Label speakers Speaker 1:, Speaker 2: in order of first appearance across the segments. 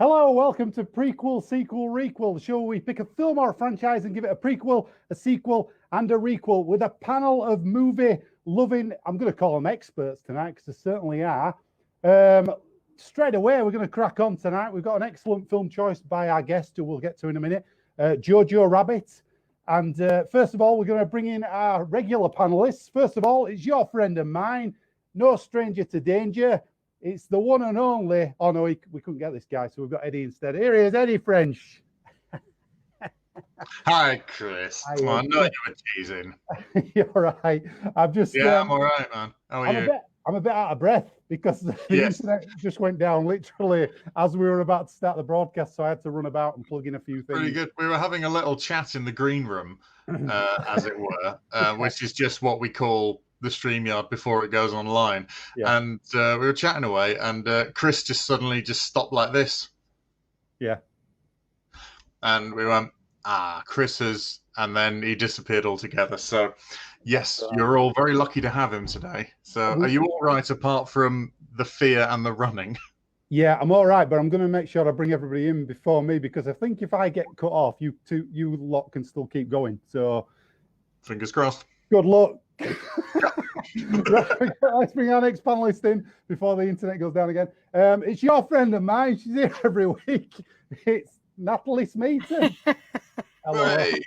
Speaker 1: Hello, welcome to Prequel, Sequel, Requel, the show where we pick a film or a franchise and give it a prequel, a sequel, and a requel with a panel of movie-loving, I'm going to call them experts tonight, because they certainly are. Straight away, we're going to crack on tonight. We've got an excellent film choice by our guest, who we'll get to in a minute, Jojo Rabbit. And first of all, we're going to bring in our regular panelists. First of all, it's your friend and mine, no stranger to danger. It's the one and only. Oh, no, we couldn't get this guy, so we've got Eddie instead. Here he is, Eddie French.
Speaker 2: Hi, Chris.
Speaker 1: Hi,
Speaker 2: I know you were teasing.
Speaker 1: You're right. I'm just.
Speaker 2: Yeah, I'm all right, man. How are you?
Speaker 1: I'm a bit out of breath because the internet just went down literally as we were about to start the broadcast, so I had to run about and plug in a few things.
Speaker 2: Pretty good. We were having a little chat in the green room, as it were, which is just what we call the StreamYard before it goes online. Yeah. And we were chatting away, and Chris just suddenly just stopped like this.
Speaker 1: Yeah.
Speaker 2: And we went, Chris has, and then he disappeared altogether. So, yes, you're all very lucky to have him today. So, are you all right apart from the fear and the running?
Speaker 1: Yeah, I'm all right, but I'm going to make sure I bring everybody in before me, because I think if I get cut off, you lot can still keep going. So,
Speaker 2: fingers crossed.
Speaker 1: Good luck. Right, let's bring our next panelist in before the internet goes down again. It's your friend of mine. She's here every week. It's Natalie Smeaton.
Speaker 2: Hello. Hey.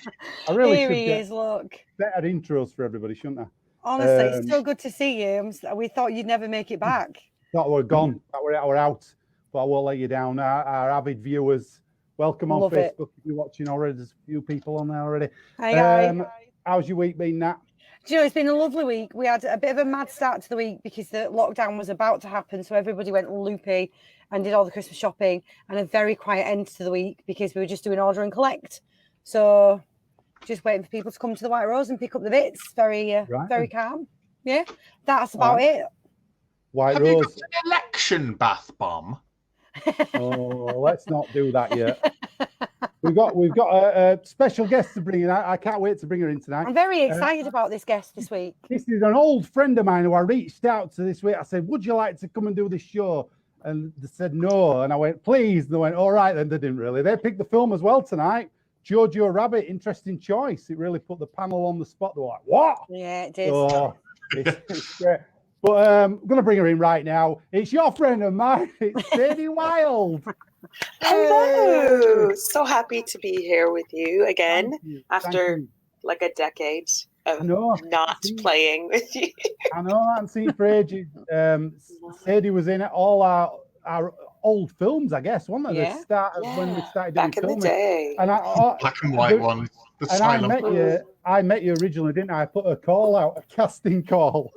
Speaker 1: I really
Speaker 3: Here
Speaker 1: should
Speaker 3: he
Speaker 1: get
Speaker 3: is, look.
Speaker 1: better intros for everybody, shouldn't I?
Speaker 3: Honestly, it's so good to see you. We thought you'd never make it back.
Speaker 1: Thought we're gone. Thought we're out. But I won't let you down. Our avid viewers, welcome on Facebook. If you're watching already, there's a few people on there already.
Speaker 3: Hi.
Speaker 1: How's your week been, Nat?
Speaker 3: Do you know, it's been a lovely week. We had a bit of a mad start to the week because the lockdown was about to happen. So everybody went loopy and did all the Christmas shopping, and a very quiet end to the week because we were just doing order and collect. So just waiting for people to come to the White Rose and pick up the bits. Very calm. Yeah, that's about it.
Speaker 1: White
Speaker 2: Have
Speaker 1: Rose.
Speaker 2: You got an election bath bomb?
Speaker 1: Oh, let's not do that yet. We've got a special guest to bring in. I can't wait to bring her in tonight.
Speaker 3: I'm very excited about this guest this week.
Speaker 1: This is an old friend of mine who I reached out to this week. I said, would you like to come and do this show? And they said no. And I went, please. And they went, all right. Then they didn't really. They picked the film as well tonight. Jojo Rabbit, interesting choice. It really put the panel on the spot. They were like, what?
Speaker 3: Yeah, it did.
Speaker 1: So, it's great. But I'm going to bring her in right now. It's your friend of mine. It's Sadie Wild.
Speaker 4: Hello. So happy to be here with you again after like a decade of not playing with you.
Speaker 1: I know, I haven't seen it for ages. Sadie was in all our old films, I guess, wasn't it?
Speaker 4: Yeah.
Speaker 1: The start of when we started doing
Speaker 4: back in the day.
Speaker 1: And
Speaker 2: black and white one.
Speaker 1: And I met you originally, didn't I? I put a call out, a casting call.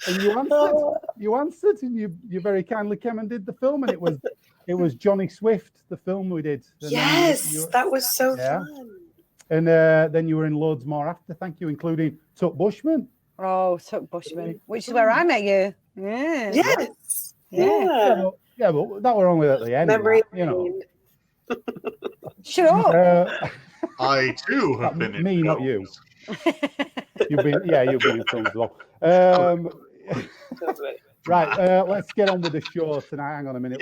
Speaker 1: And you answered, and you very kindly came and did the film, and it was Johnny Swift, the film we did. And
Speaker 4: yes, that was so fun.
Speaker 1: And then you were in loads more after, thank you, including Tuck Bushman.
Speaker 3: Oh, Tuck Bushman, which is where I met you. Yeah.
Speaker 4: Yes.
Speaker 1: Yeah, but that were only at the end.
Speaker 4: Memory,
Speaker 3: Shut up.
Speaker 2: I too have been in
Speaker 1: me,
Speaker 2: films.
Speaker 1: not you. You've been in films as well. Right, let's get on with the show tonight. Hang on a minute.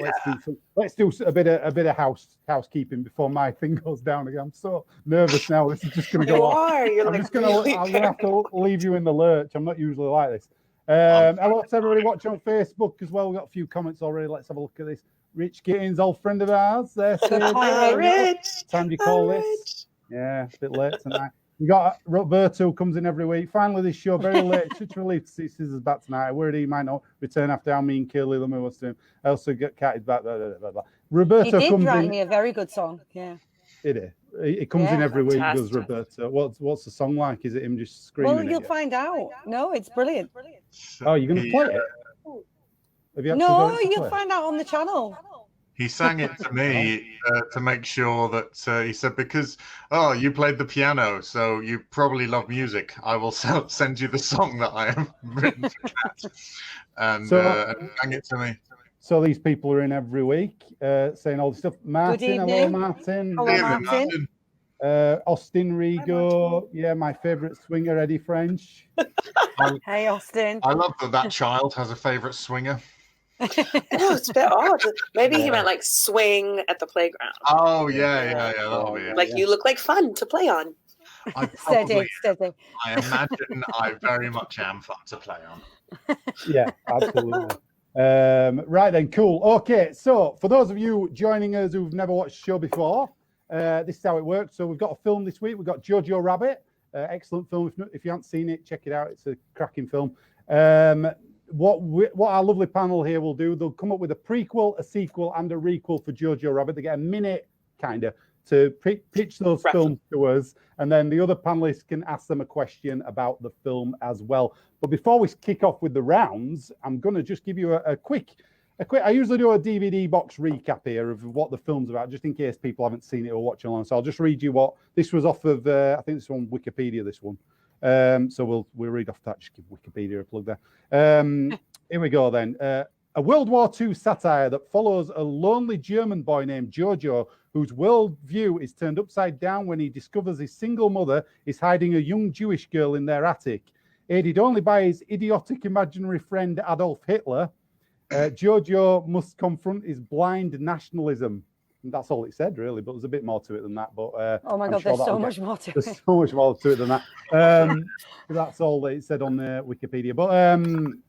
Speaker 1: Let's do a bit of housekeeping before my thing goes down again. I'm so nervous now. This is just going to go off. I'm gonna have to leave you in the lurch. I'm not usually like this. Hello to everybody watching on Facebook as well. We've got a few comments already. Let's have a look at this. Rich Gittins, old friend of ours.
Speaker 4: Hi, Rich.
Speaker 1: Time do you call this? Yeah, a bit late tonight. We got Roberto, who comes in every week. Finally, this show, very late. Such a relief to see Scissors back tonight. Worried he might not return after how mean Curly Lumber was to him. I also get Catted back. Blah, blah, blah, blah. Roberto
Speaker 3: he
Speaker 1: comes in.
Speaker 3: He did write me a very good song. Yeah.
Speaker 1: Did he? He comes in every week, does Roberto. What's the song like? Is it him just screaming?
Speaker 3: Well, you'll find out. No, it's brilliant.
Speaker 1: Oh, you're going to play it? Have you
Speaker 3: no, you'll find out on the channel.
Speaker 2: He sang it to me to make sure that he said, because, you played the piano, so you probably love music. I will send you the song that I have written for Kat. And sang it to me.
Speaker 1: So these people are in every week saying all this stuff. Martin, hello, Martin.
Speaker 3: Hello, Martin.
Speaker 1: Austin Rigo, my favourite swinger, Eddie French.
Speaker 3: Hey, Austin.
Speaker 2: I love that child has a favourite swinger.
Speaker 4: No, it's a bit odd. Maybe he meant like swing at the playground.
Speaker 2: Oh yeah, that'll be it.
Speaker 4: Like you look like fun to play on.
Speaker 3: Steady.
Speaker 2: I imagine I very much am fun to play on.
Speaker 1: Yeah, absolutely. Right then, cool. Okay, so for those of you joining us who've never watched the show before, this is how it works. So we've got a film this week. We've got Jojo Rabbit. Excellent film. If you haven't seen it, check it out. It's a cracking film. What our lovely panel here will do, they'll come up with a prequel, a sequel, and a requel for Jojo Rabbit. They get a minute, kind of, to pitch those films to us, and then the other panelists can ask them a question about the film as well. But before we kick off with the rounds, I'm going to just give you a quick. I usually do a DVD box recap here of what the film's about, just in case people haven't seen it or watching along. So I'll just read you what this was off of. I think this one Wikipedia. This one. So we'll read off that. Just give Wikipedia a plug there. Here we go then. A World War II satire that follows a lonely German boy named Jojo, whose worldview is turned upside down when he discovers his single mother is hiding a young Jewish girl in their attic. Aided only by his idiotic imaginary friend Adolf Hitler, Jojo must confront his blind nationalism. And that's all it said, really, but there's a bit more to it than that. But
Speaker 3: oh my God, there's so much more to it.
Speaker 1: There's so much more to it than that. That's all that it said on Wikipedia. But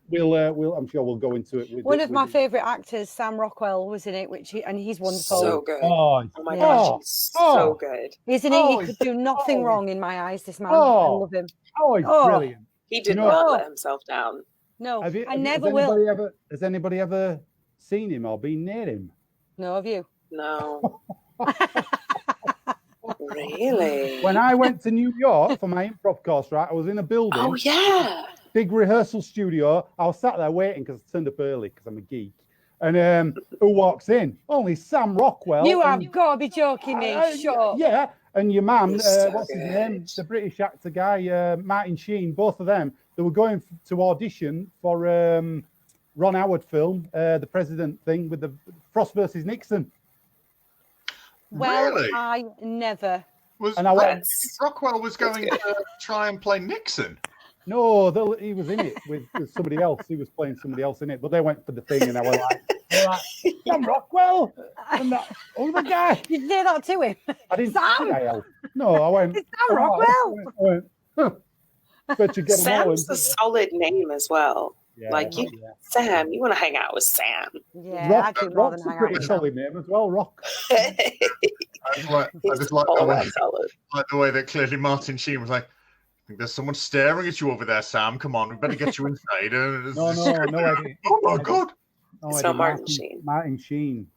Speaker 1: we'll I'm sure we'll go into it.
Speaker 3: One of my favourite actors, Sam Rockwell, was in it, and he's wonderful.
Speaker 4: So good.
Speaker 1: Oh
Speaker 4: my gosh, he's so good.
Speaker 3: Isn't he? He could do nothing wrong in my eyes. This man, I love him.
Speaker 1: Oh, he's brilliant.
Speaker 4: He did not let himself down.
Speaker 3: No, I never will.
Speaker 1: Has anybody ever seen him or been near him?
Speaker 3: No, have you?
Speaker 4: No. Really?
Speaker 1: When I went to New York for my improv course, right, I was in a building.
Speaker 4: Oh, yeah.
Speaker 1: Big rehearsal studio. I was sat there waiting because I turned up early because I'm a geek. And who walks in? Only Sam Rockwell.
Speaker 3: You have got to be joking me. Shut up.
Speaker 1: Yeah. And your man,
Speaker 4: So
Speaker 1: what's his
Speaker 4: good.
Speaker 1: name? The British actor guy, Martin Sheen, both of them, they were going to audition for Ron Howard film, the president thing with the Frost versus Nixon.
Speaker 3: Well,
Speaker 2: Really?
Speaker 3: I never.
Speaker 2: Rockwell was going to try and play Nixon.
Speaker 1: No, he was in it with somebody else. He was playing somebody else in it, but they went for the thing, and I was like Sam Rockwell and that other guy.
Speaker 3: You say that to him?
Speaker 1: I didn't.
Speaker 3: Sam.
Speaker 1: No, I went.
Speaker 3: It's Sam Rockwell.
Speaker 1: I went, Bet you get
Speaker 4: Sam's a solid name as well.
Speaker 1: Yeah,
Speaker 4: Sam, you want to hang out with Sam.
Speaker 3: Yeah,
Speaker 1: Rock,
Speaker 3: I do more than
Speaker 1: Rock's a
Speaker 3: hang out
Speaker 1: pretty
Speaker 3: with Sam.
Speaker 1: solid name as well, Rock.
Speaker 2: I just like the way that clearly Martin Sheen was like, I think there's someone staring at you over there, Sam. Come on, we better get you inside.
Speaker 1: No, Eddie.
Speaker 2: Oh my God.
Speaker 1: No,
Speaker 4: It's
Speaker 1: Eddie,
Speaker 4: not Martin Sheen.
Speaker 1: Martin Sheen.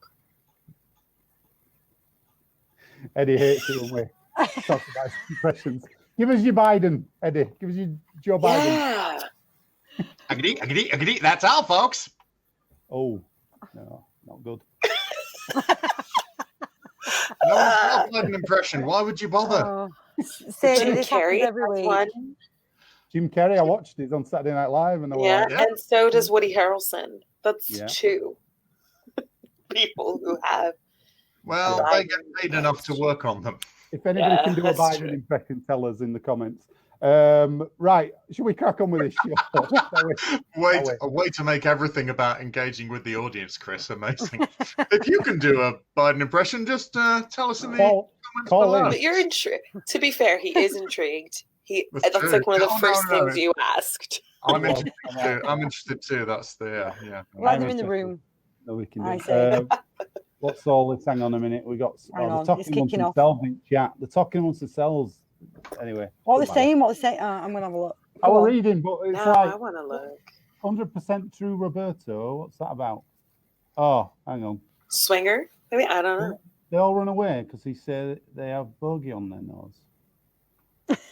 Speaker 1: Eddie hates it when we talk about impressions. Give us your Biden, Eddie. Give us your Joe Biden.
Speaker 4: Yeah.
Speaker 2: Agreed. That's all, folks.
Speaker 1: Oh, no, not good.
Speaker 2: No, it's not an impression. Why would you bother?
Speaker 3: Jim
Speaker 4: Carrey
Speaker 3: every week.
Speaker 4: one.
Speaker 1: Jim Carrey, I watched it on Saturday Night Live, and I was like,
Speaker 4: And so does Woody Harrelson. That's
Speaker 1: Yeah.
Speaker 4: two people who have.
Speaker 2: Well, they get paid enough to work on them.
Speaker 1: if anybody can do a
Speaker 4: that's
Speaker 1: Biden
Speaker 4: true.
Speaker 1: impression, tell us in the comments. Right, should we crack on with this show?
Speaker 2: A way to make everything about engaging with the audience, Chris. Amazing. If you can do a Biden impression, just tell us in the comments below.
Speaker 4: But you're intrigued. To be fair, he is intrigued. That's
Speaker 2: true.
Speaker 4: like one of the
Speaker 2: No,
Speaker 4: first
Speaker 2: no.
Speaker 4: things you asked.
Speaker 2: I'm interested too. I'm interested too. That's the yeah.
Speaker 3: Let them in the room.
Speaker 1: No, we can
Speaker 3: I
Speaker 1: do.
Speaker 3: see.
Speaker 1: What's all this? Hang on a minute. We got
Speaker 3: Hang on,
Speaker 1: the
Speaker 3: it's
Speaker 1: talking amongst
Speaker 3: kicking off.
Speaker 1: themselves in chat. The talking amongst themselves. Anyway.
Speaker 3: What they're
Speaker 1: goodbye.
Speaker 3: saying, I'm going to have a look.
Speaker 1: I
Speaker 3: Go
Speaker 1: was
Speaker 3: on.
Speaker 1: reading, but it's
Speaker 4: Now I
Speaker 1: like
Speaker 4: want to look.
Speaker 1: 100% true Roberto. What's that about? Oh, hang on.
Speaker 4: Swinger? Maybe? I don't know.
Speaker 1: They all run away because he said they have bogey on their nose.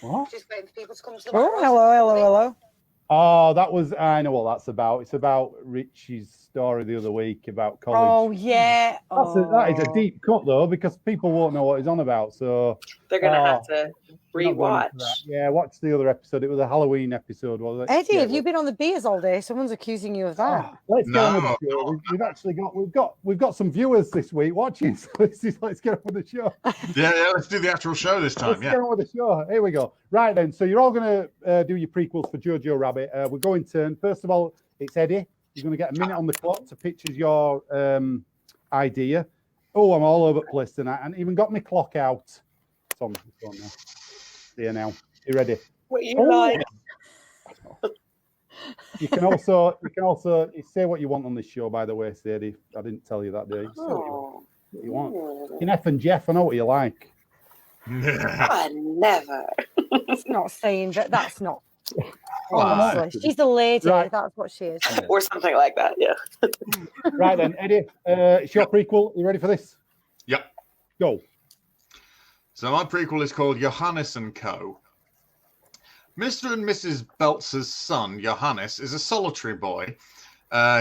Speaker 1: What?
Speaker 3: Just waiting for people to come to the hello.
Speaker 1: Oh, I know what that's about. It's about Richie's story the other week about college.
Speaker 3: Oh, yeah.
Speaker 1: That is a deep cut, though, because people won't know what he's on about. So
Speaker 4: They're going to have to
Speaker 1: we're not going into
Speaker 4: rewatch.
Speaker 1: that. Yeah, watch the other episode. It was a Halloween episode, wasn't it?
Speaker 3: Eddie,
Speaker 1: Yeah,
Speaker 3: have you been on the beers all day? Someone's accusing you of that.
Speaker 1: Let's get on with
Speaker 2: No.
Speaker 1: the show. We've actually got some viewers this week watching. So let's get on with the show.
Speaker 2: Yeah. Let's do the actual show this time.
Speaker 1: Let's get on with the show. Here we go. Right then. So you're all going to do your prequels for Jojo Rabbit. We're going turn. First of all, it's Eddie. You're going to get a minute on the clock to pitch as your idea. Oh, I'm all over the place tonight. And even got my clock out. Tom, now. See you now. You ready?
Speaker 4: What you like?
Speaker 1: You can also say what you want on this show, by the way, Sadie. I didn't tell you that, did you? Say what you want. You can F and Jeff, I know what you like.
Speaker 4: I never.
Speaker 3: It's not saying that. That's not.
Speaker 1: Right.
Speaker 3: Honestly, she's a lady.
Speaker 1: Right.
Speaker 3: That's what she is.
Speaker 4: Or something like that, yeah.
Speaker 1: Right then, Eddie, it's your prequel. You ready for this?
Speaker 2: Yep.
Speaker 1: Go.
Speaker 2: So my prequel is called Johannes and Co. Mr. and Mrs. Beltzer's son, Johannes, is a solitary boy.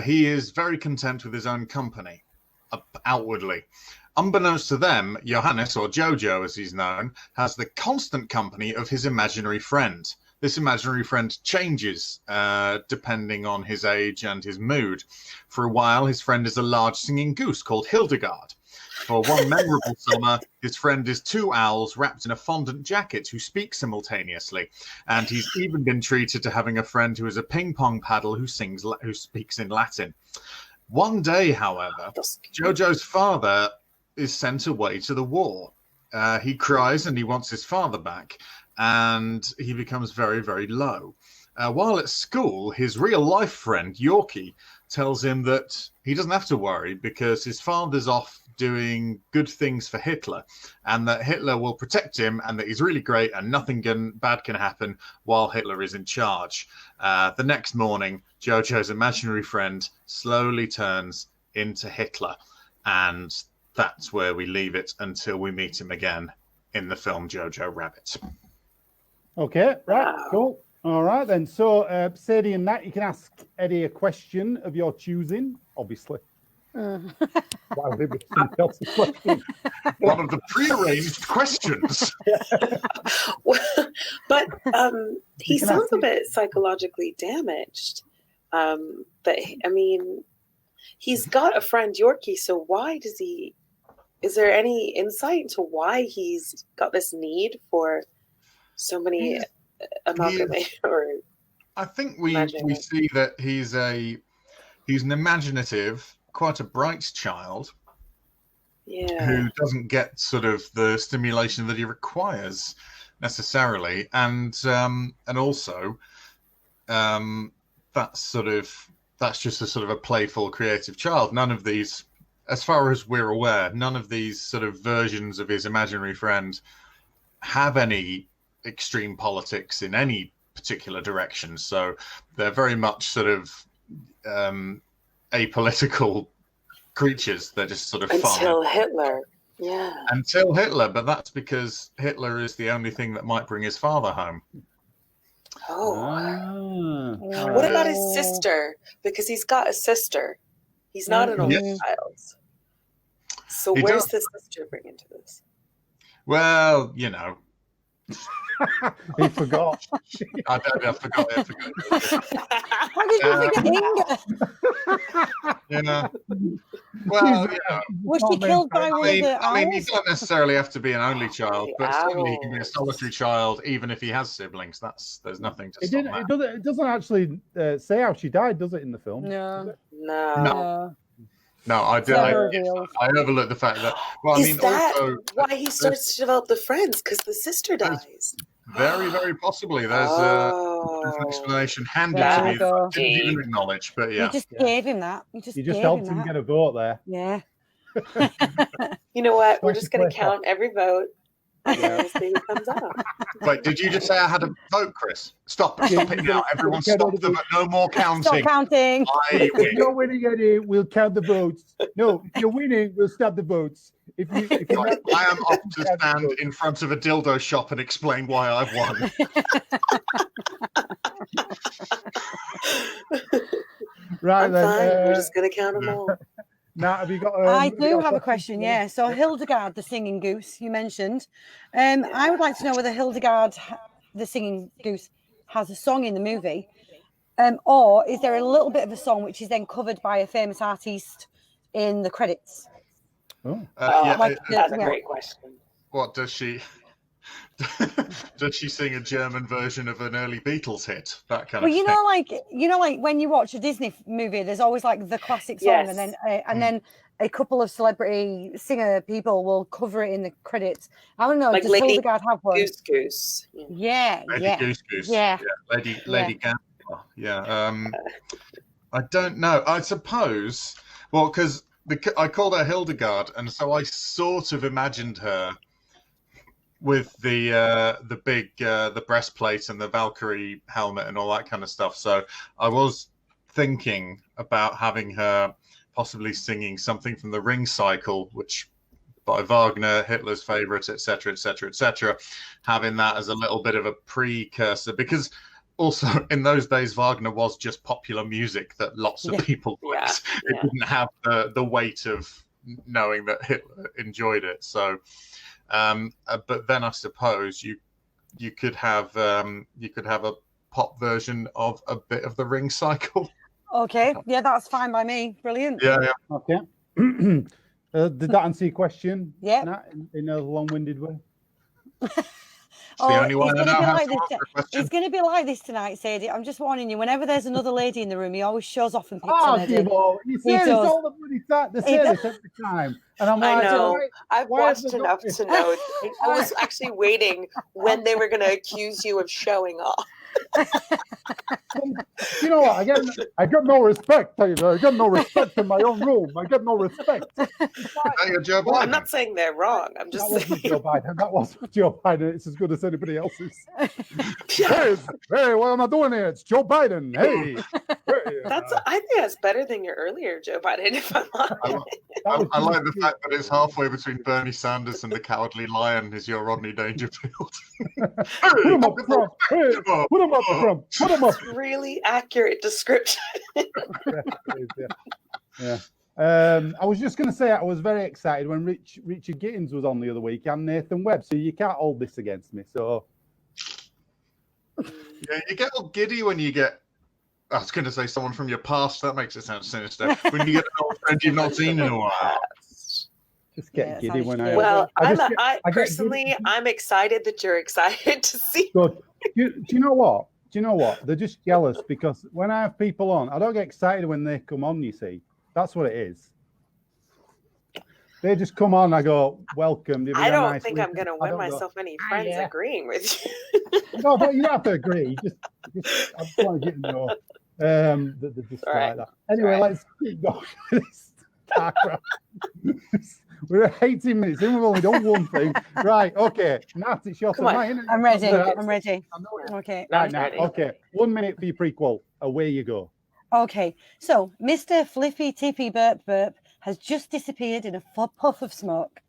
Speaker 2: He is very content with his own company, outwardly. Unbeknownst to them, Johannes, or Jojo as he's known, has the constant company of his imaginary friend. This imaginary friend changes depending on his age and his mood. For a while, his friend is a large singing goose called Hildegard. For one memorable summer, his friend is two owls wrapped in a fondant jacket who speak simultaneously. And he's even been treated to having a friend who is a ping pong paddle who speaks in Latin. One day, however, Jojo's father is sent away to the war. He cries and he wants his father back. And he becomes very, very low. While at school, his real-life friend, Yorkie, tells him that he doesn't have to worry because his father's off doing good things for Hitler and that Hitler will protect him and that he's really great and nothing bad can happen while Hitler is in charge. The next morning, Jojo's imaginary friend slowly turns into Hitler. And that's where we leave it until we meet him again in the film Jojo Rabbit.
Speaker 1: Okay, right, cool. All right, then. So, Sadie and Nat, you can ask Eddie a question of your choosing, obviously. Why would it be somebody else's question?
Speaker 2: One of the prearranged questions.
Speaker 4: But he sounds a bit psychologically damaged. He's got a friend, Yorkie, so why does he... Is there any insight into why he's got this need for so many amalgamation?
Speaker 2: I think we see that he's an imaginative, quite a bright child who doesn't get sort of the stimulation that he requires necessarily, and also that's just a sort of a playful, creative child. None of these, as far as we're aware, none of these sort of versions of his imaginary friend have any extreme politics in any particular direction. So they're very much sort of apolitical creatures. They're just sort of
Speaker 4: until
Speaker 2: fun.
Speaker 4: Hitler. Yeah.
Speaker 2: Until Hitler, but that's because Hitler is the only thing that might bring his father home.
Speaker 4: What about his sister? Because he's got a sister. He's not an only child. So where's the sister bring into this?
Speaker 2: Well, you know.
Speaker 1: He forgot.
Speaker 2: I forgot.
Speaker 3: How did you forget Inga?
Speaker 2: You know. Well, you know.
Speaker 3: Was she killed by one of the owls?
Speaker 2: I mean, you don't necessarily have to be an only child, but certainly he can be a solitary child, even if he has siblings. There's nothing to stop that.
Speaker 1: It doesn't actually say how she died, does it, in the film?
Speaker 4: No.
Speaker 2: No, I did. I overlooked the fact that. Well,
Speaker 4: Is that why he starts to develop the friends? Because the sister dies.
Speaker 2: Very, very possibly. There's an explanation handed to me that I didn't even acknowledge. But yeah,
Speaker 3: you just gave him that. You just
Speaker 1: helped him get a vote there.
Speaker 3: Yeah.
Speaker 4: You know what? We're just going to count every vote. This thing comes up.
Speaker 2: Wait, did you just say I had a vote, Chris? Stop it now. Everyone stop the vote. No more counting.
Speaker 3: Stop counting.
Speaker 1: If you're winning, Eddie, we'll count the votes. No, if you're winning, we'll stop the votes. If
Speaker 2: I am off to stand in front of a dildo shop and explain why I've won.
Speaker 4: Right, then. We're just going to count them all.
Speaker 1: Now, have you got?
Speaker 3: I do have a question. Yeah. So Hildegard, the singing goose, you mentioned. I would like to know whether Hildegard, the singing goose, has a song in the movie, or is there a little bit of a song which is then covered by a famous artist in the credits?
Speaker 1: Oh,
Speaker 4: that's a great question.
Speaker 2: What does she? Does she sing a German version of an early Beatles hit? That kind
Speaker 3: Well,
Speaker 2: of thing.
Speaker 3: like when you watch a Disney movie, there's always like the classic song,
Speaker 4: Yes.
Speaker 3: and then a couple of celebrity singer people will cover it in the credits. I don't know.
Speaker 4: Like
Speaker 3: Does
Speaker 4: Lady
Speaker 3: Hildegard have one?
Speaker 4: Goose.
Speaker 3: Yeah,
Speaker 2: Lady Goose Goose.
Speaker 3: yeah.
Speaker 2: Lady Gaga. Yeah. I don't know. I suppose. Well, because I called her Hildegard, and so I sort of imagined her with the big the breastplate and the Valkyrie helmet and all that kind of stuff. So I was thinking about having her possibly singing something from the Ring Cycle, which by Wagner, Hitler's favorite, etc., etc., etc., having that as a little bit of a precursor, because also in those days Wagner was just popular music that lots of people liked. It didn't have the weight of knowing that Hitler enjoyed it. So but then I suppose you could have a pop version of a bit of the Ring Cycle.
Speaker 3: Okay, yeah, that's fine by me. Brilliant.
Speaker 2: Yeah.
Speaker 1: Okay. Did that answer your question?
Speaker 3: Yeah.
Speaker 1: Nat, in a long-winded way.
Speaker 2: It's the only one I know how to answer a question.
Speaker 3: It's going to be like this tonight, Sadie. I'm just warning you. Whenever there's another lady in the room, he always shows off and picks on Eddie.
Speaker 1: You say this all the bloody time. They say this every time. And I'm like,
Speaker 4: I know. I've
Speaker 1: why
Speaker 4: watched
Speaker 1: have they
Speaker 4: enough
Speaker 1: got
Speaker 4: to know. I was actually waiting when they were going to accuse you of showing off.
Speaker 1: You know what? I get no respect, Taylor. I get no respect in my own room. I get no respect.
Speaker 2: Joe Biden.
Speaker 4: I'm not saying they're wrong. I'm just
Speaker 1: That
Speaker 4: saying.
Speaker 1: wasn't Joe Biden. That wasn't Joe Biden. It's as good as anybody else's.
Speaker 4: Yeah.
Speaker 1: Hey, what am I doing here? It's Joe Biden. Hey.
Speaker 4: I think that's better than your earlier Joe Biden, if I'm honest.
Speaker 2: I like the fact that it's halfway between Bernie Sanders and the Cowardly Lion is your Rodney Dangerfield.
Speaker 1: Put him up, Trump. Hey, put him up, Trump. Put him up.
Speaker 4: Really accurate description.
Speaker 1: Yeah. I was just going to say I was very excited when Richard Gittins was on the other week and Nathan Webb. So you can't hold this against me. So
Speaker 2: yeah, you get all giddy when you get. I was going to say someone from your past. That makes it sound sinister. When you get an old friend you've not seen in a while.
Speaker 1: Just get giddy when I.
Speaker 4: Well,
Speaker 1: I
Speaker 4: I'm excited that you're excited to see.
Speaker 1: Good. Do you know what? They're just jealous because when I have people on, I don't get excited when they come on, you see. That's what it is. They just come on, I go, welcome.
Speaker 4: I don't think I'm going to win myself any friends agreeing with you.
Speaker 1: No, but you don't have to agree. Just I just want to get to know that they're just like that. Anyway, let's keep going with this background. We're at 18 minutes in, we've only done one thing. Right, okay. Nat, it's your turn.
Speaker 3: I'm ready. Okay.
Speaker 1: Right, Nat, okay. 1 minute for your prequel. Away you go.
Speaker 3: Okay, so Mr. Flippy Tippy Burp Burp has just disappeared in a puff of smoke.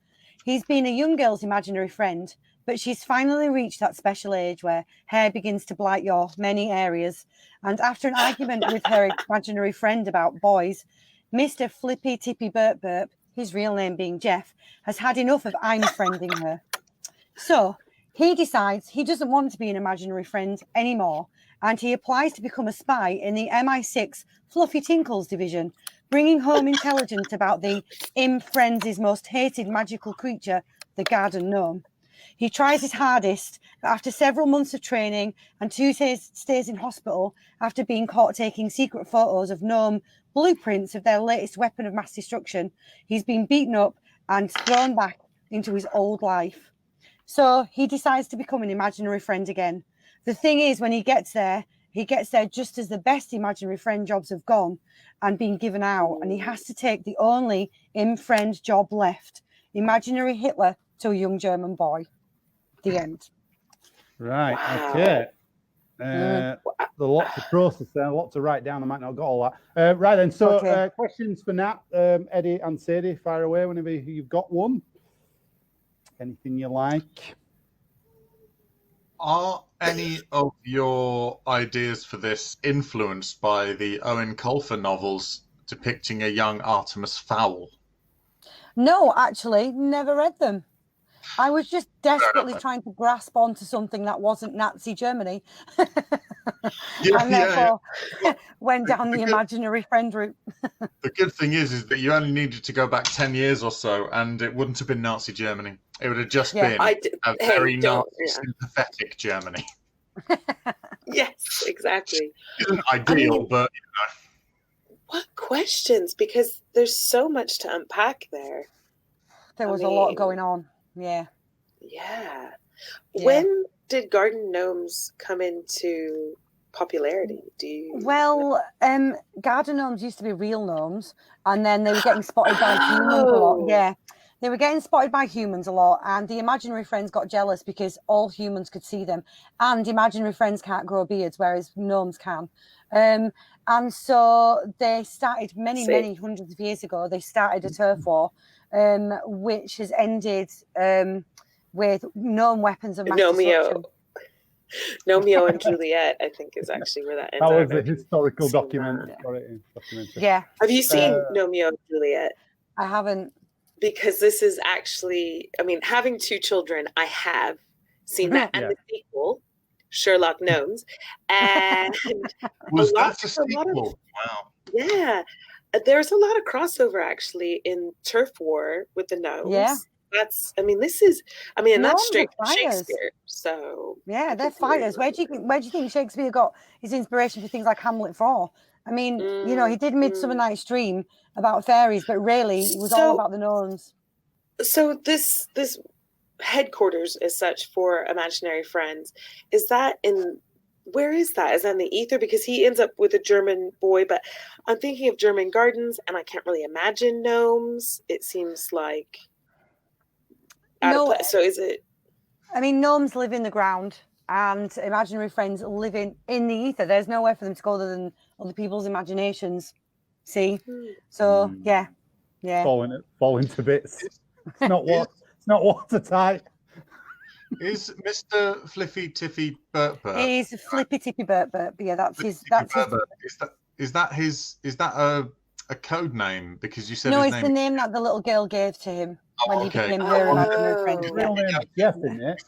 Speaker 3: He's been a young girl's imaginary friend, but she's finally reached that special age where hair begins to blight your many areas. And after an argument with her imaginary friend about boys, Mr. Flippy Tippy Burp Burp, his real name being Jeff, has had enough of I'm friending her. So he decides he doesn't want to be an imaginary friend anymore, and he applies to become a spy in the MI6 Fluffy Tinkles division, bringing home intelligence about the Im Friends' most hated magical creature, the garden gnome. He tries his hardest, but after several months of training and 2 stays in hospital after being caught taking secret photos of gnome blueprints of their latest weapon of mass destruction, he's been beaten up and thrown back into his old life. So he decides to become an imaginary friend again. The thing is, when he gets there just as the best imaginary friend jobs have gone and been given out, and he has to take the only friend job left, imaginary Hitler to a young German boy. The end.
Speaker 1: Right,
Speaker 4: Wow.
Speaker 1: okay. There's a lot to process there, a lot to write down. I might not have got all that. Right then, so questions for Nat, Eddie and Sadie, fire away whenever you've got one. Anything you like?
Speaker 2: Are any of your ideas for this influenced by the Owen Colfer novels depicting a young Artemis Fowl?
Speaker 3: No, actually, never read them. I was just desperately trying to grasp onto something that wasn't Nazi Germany. And therefore went down the imaginary friend route.
Speaker 2: The good thing is that you only needed to go back 10 years or so, and it wouldn't have been Nazi Germany. It would have just been a very Nazi sympathetic Germany.
Speaker 4: Yes, exactly.
Speaker 2: Isn't ideal, but
Speaker 4: what questions? Because there's so much to unpack there.
Speaker 3: There was a lot going on. Yeah.
Speaker 4: When did garden gnomes come into popularity?
Speaker 3: Well, garden gnomes used to be real gnomes, and then they were getting spotted by humans a lot. Yeah, they were getting spotted by humans a lot, and the imaginary friends got jealous because all humans could see them, and imaginary friends can't grow beards, whereas gnomes can. And so they started many hundreds of years ago. They started a turf war, which has ended with gnome weapons of mass destruction.
Speaker 4: Romeo and Juliet, I think, is actually where that ends.
Speaker 1: That was a historical documentary.
Speaker 3: Yeah.
Speaker 4: Have you seen Romeo and Juliet?
Speaker 3: I haven't.
Speaker 4: Because this is actually, I mean, having 2 children, I have seen that, and the sequel, Sherlock Gnomes, and
Speaker 2: was that a sequel? Wow.
Speaker 4: Yeah, there's a lot of crossover actually in turf war with the gnomes.
Speaker 3: Yeah.
Speaker 4: That's straight from Shakespeare. So
Speaker 3: yeah, they're fighters. Where do you think Shakespeare got his inspiration for things like Hamlet for? I mean, he did Midsummer Night's Dream about fairies, but really it was all about the gnomes.
Speaker 4: So this headquarters as such for imaginary friends, is that in, where is that? Is that in the ether? Because he ends up with a German boy, but I'm thinking of German gardens and I can't really imagine gnomes. It seems like so is it?
Speaker 3: I mean, gnomes live in the ground and imaginary friends live in the ether. There's nowhere for them to go other than other people's imaginations. See? So yeah.
Speaker 1: Falling to bits. It's not watertight.
Speaker 2: Is Mr. Flippy Tiffy Burt Burt?
Speaker 3: He's Flippy Tippy Burt Burt. Yeah, that's his.
Speaker 2: Is that a code name? Because you said
Speaker 3: no,
Speaker 2: his
Speaker 3: it's the name that the little girl gave to him when he became her imaginary friend.
Speaker 1: His real name is Jeff, isn't it?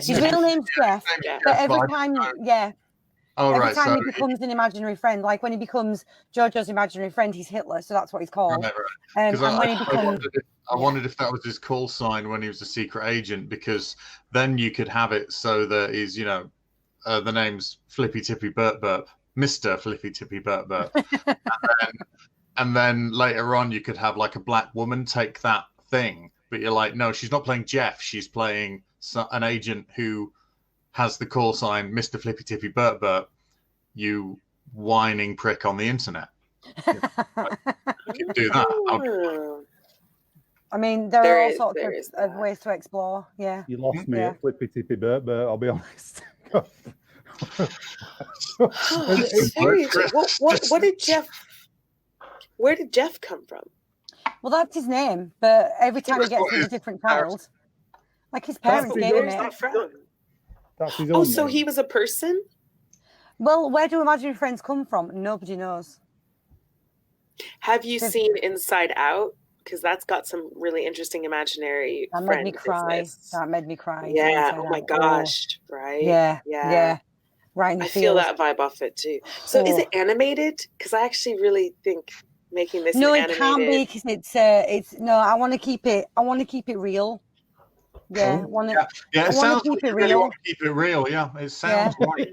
Speaker 3: His real name's Jeff. But every time, every time he becomes an imaginary friend, like when he becomes Jojo's imaginary friend, he's Hitler, so that's what he's called.
Speaker 2: Right.
Speaker 3: And when he becomes,
Speaker 2: I wondered if that was his call sign when he was a secret agent, because then you could have it so that he's, the name's Flippy Tippy Burt Burp, Mr. Flippy Tippy Burt Burp. And then later on, you could have like a black woman take that thing, but you're like, no, she's not playing Jeff. She's playing an agent who has the call sign Mr. Flippy Tippy Burt Burp, you whining prick on the internet. You can do that.
Speaker 3: I mean, there are all sorts of ways to explore. Yeah.
Speaker 1: You lost me at Flippy Tippy Burt Burt, I'll be honest.
Speaker 4: What did Jeff... Where did Jeff come from?
Speaker 3: Well, that's his name, but every time he gets with a different child, like his parents gave him it.
Speaker 1: That's his own
Speaker 4: so
Speaker 1: name.
Speaker 4: he was a person?
Speaker 3: Well, where do imaginary friends come from? Nobody knows.
Speaker 4: Have you seen Inside Out? Because that's got some really interesting imaginary
Speaker 3: That
Speaker 4: friend
Speaker 3: made me cry.
Speaker 4: business.
Speaker 3: That made me cry.
Speaker 4: Yeah. Oh my gosh. Right.
Speaker 3: Yeah. Right in the
Speaker 4: I feel that vibe off it too. So is it animated? Because I actually really think making this
Speaker 3: it can't be, because it's no. I want to keep it. I want to keep it real. Yeah,
Speaker 2: it sounds like you really want to keep it real. Yeah, it sounds like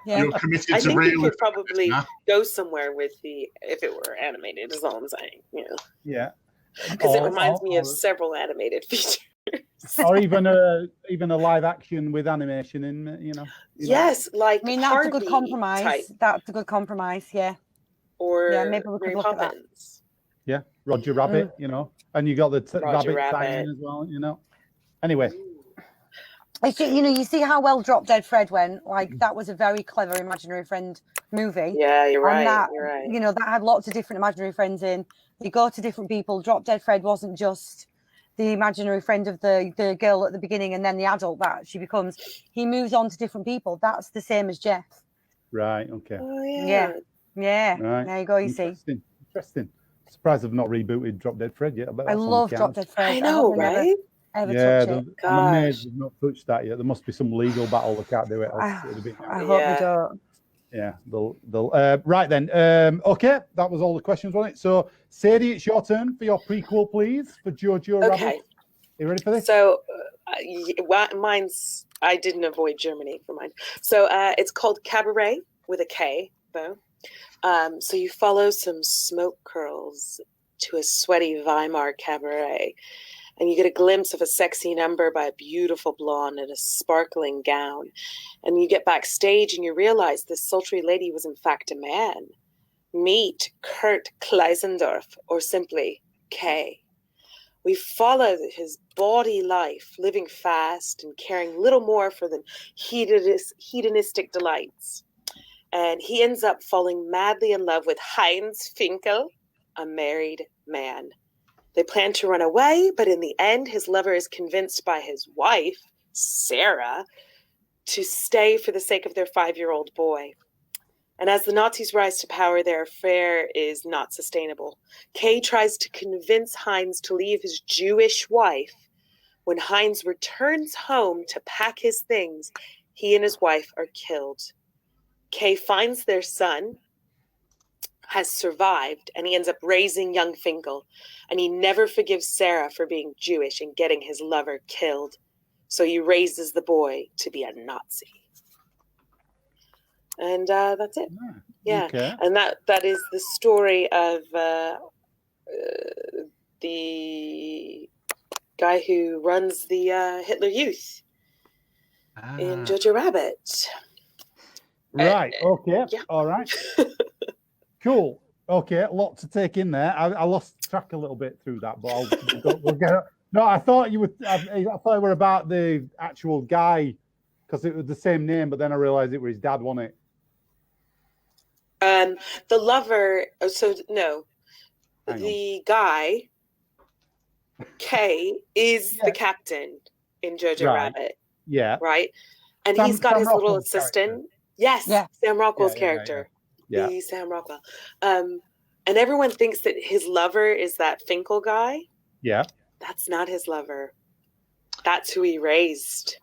Speaker 2: you're committed
Speaker 4: I
Speaker 2: to
Speaker 4: think
Speaker 2: real.
Speaker 4: you could probably go somewhere with if it were animated. Is all I'm saying.
Speaker 1: Yeah,
Speaker 4: because it reminds me of several animated features.
Speaker 1: Or even a live action with animation in.
Speaker 4: Yes, like
Speaker 3: I mean, that's a good compromise.
Speaker 4: Type.
Speaker 3: That's a good compromise. Yeah.
Speaker 4: Or
Speaker 3: maybe we could
Speaker 4: Mary
Speaker 3: look at that.
Speaker 4: Poppins.
Speaker 1: Yeah, Roger Rabbit, and you got the rabbit tie-in as well, Anyway,
Speaker 3: it's just, you see how well Drop Dead Fred went. Like that was a very clever imaginary friend movie.
Speaker 4: Yeah, you're right.
Speaker 3: You're right. That had lots of different imaginary friends in. They go to different people. Drop Dead Fred wasn't just the imaginary friend of the girl at the beginning and then the adult that she becomes. He moves on to different people. That's the same as Jeff.
Speaker 1: Right. Okay.
Speaker 4: Oh yeah.
Speaker 3: Yeah.
Speaker 1: Right.
Speaker 3: There you go. You see.
Speaker 1: Interesting. Surprised I've not rebooted Drop Dead Fred yet.
Speaker 3: I love Drop Dead Fred.
Speaker 4: I know, right?
Speaker 3: ever
Speaker 1: Yeah,
Speaker 3: touch it.
Speaker 1: I'm amazed
Speaker 4: Gosh.
Speaker 1: they've not touched that yet. There must be some legal battle they can't do it. Else
Speaker 3: I,
Speaker 1: it would have been
Speaker 3: I hope
Speaker 4: Yeah.
Speaker 3: they don't.
Speaker 1: Yeah, they'll right then. Okay, that was all the questions, wasn't it? So, Sadie, it's your turn for your prequel, please, for Jojo Rabbit.
Speaker 4: Okay.
Speaker 1: You ready for this?
Speaker 4: So mine's, I didn't avoid Germany for mine. So it's called Cabaret with a K, though. So you follow some smoke curls to a sweaty Weimar cabaret, and you get a glimpse of a sexy number by a beautiful blonde in a sparkling gown. And you get backstage and you realize this sultry lady was in fact a man. Meet Kurt Kleisendorf, or simply K. We follow his bawdy life, living fast and caring little more for than hedonistic delights. And he ends up falling madly in love with Heinz Finkel, a married man. They plan to run away, but in the end, his lover is convinced by his wife, Sarah, to stay for the sake of their 5-year-old boy. And as the Nazis rise to power, their affair is not sustainable. Kay tries to convince Heinz to leave his Jewish wife. When Heinz returns home to pack his things, he and his wife are killed. Kay finds their son has survived, and he ends up raising young Finkel. And he never forgives Sarah for being Jewish and getting his lover killed. So he raises the boy to be a Nazi. And that's it. Yeah.
Speaker 1: Okay.
Speaker 4: And that is the story of the guy who runs the Hitler Youth in Jojo Rabbit.
Speaker 1: Right. Okay.
Speaker 4: Yeah.
Speaker 1: All right. Cool. Okay. A lot to take in there. I lost track a little bit through that, but we'll get. No, I thought you would. I thought it were about the actual guy because it was the same name, but then I realized it was his dad, wasn't it?
Speaker 4: The lover. So no,
Speaker 1: Hang
Speaker 4: the guy K is the captain in Jojo Rabbit.
Speaker 1: Yeah.
Speaker 4: Right. And
Speaker 1: Sam,
Speaker 4: he's got
Speaker 1: Sam
Speaker 4: his little
Speaker 1: Rockwell's
Speaker 4: assistant.
Speaker 1: character.
Speaker 4: Yes.
Speaker 3: Yeah.
Speaker 4: Sam Rockwell's
Speaker 1: Yeah.
Speaker 4: character.
Speaker 1: Yeah.
Speaker 4: The Sam Rockwell. And everyone thinks that his lover is that Finkel guy.
Speaker 1: Yeah.
Speaker 4: That's not his lover. That's who he raised.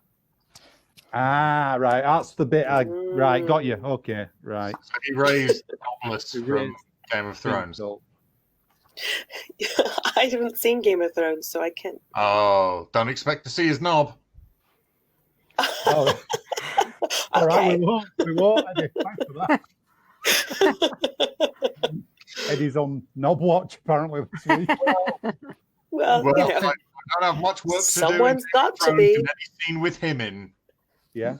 Speaker 1: Ah, right. That's the bit. Right. Got you. Okay. Right.
Speaker 2: So he raised the novelist from Game of Thrones.
Speaker 4: I haven't seen Game of Thrones, so I can't.
Speaker 2: Oh, don't expect to see his knob.
Speaker 1: Oh. All right. We won't. Eddie. Thanks for that. Eddie's on knob watch apparently this week.
Speaker 4: Well,
Speaker 2: Well,
Speaker 4: you know,
Speaker 2: I don't have much work to do.
Speaker 4: someone's got to
Speaker 2: Thrones
Speaker 4: be.
Speaker 2: and any scene with him in.
Speaker 1: Yeah.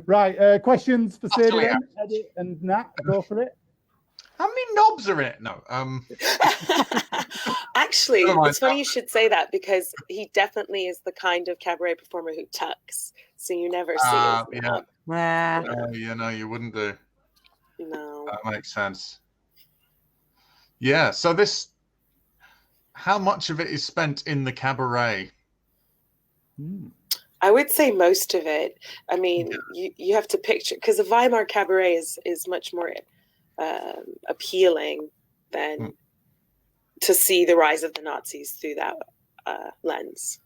Speaker 1: Right. Questions for Sadie
Speaker 2: Actually,
Speaker 1: then? Eddie and Nat, go for it.
Speaker 2: How many knobs are in it? No.
Speaker 4: Actually,
Speaker 2: Never mind.
Speaker 4: it's funny you should say that because he definitely is the kind of cabaret performer who tucks, so you never see his knob.
Speaker 3: Nah.
Speaker 2: You wouldn't do.
Speaker 4: No.
Speaker 2: That makes sense. Yeah. So how much of it is spent in the cabaret?
Speaker 4: I would say most of it. I mean, you have to picture, because the Weimar cabaret is much more appealing than to see the rise of the Nazis through that lens.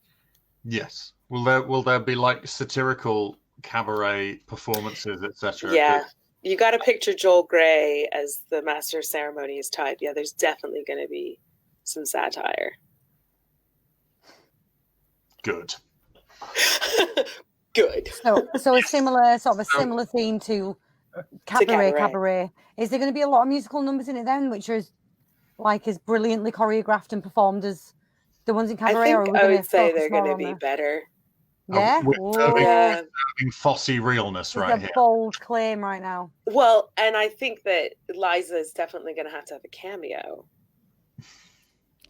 Speaker 2: Yes. Will there be like satirical cabaret performances, etc.?
Speaker 4: Yeah. You got to picture Joel Grey as the master of ceremonies type. Yeah, there's definitely going to be some satire.
Speaker 2: Good.
Speaker 4: Good.
Speaker 3: So a similar similar theme to cabaret. Is there going to be a lot of musical numbers in it then, which are like as brilliantly choreographed and performed as the ones in cabaret?
Speaker 4: I
Speaker 3: or
Speaker 4: think
Speaker 3: are we
Speaker 4: I would say
Speaker 3: focus
Speaker 4: they're
Speaker 3: more
Speaker 4: going to
Speaker 3: on
Speaker 4: be better.
Speaker 3: Yeah.
Speaker 4: Yeah.
Speaker 2: Serving Fosse realness
Speaker 3: It's
Speaker 2: right
Speaker 3: a
Speaker 2: here.
Speaker 3: bold claim right now.
Speaker 4: Well, and I think that Liza is definitely going to have a cameo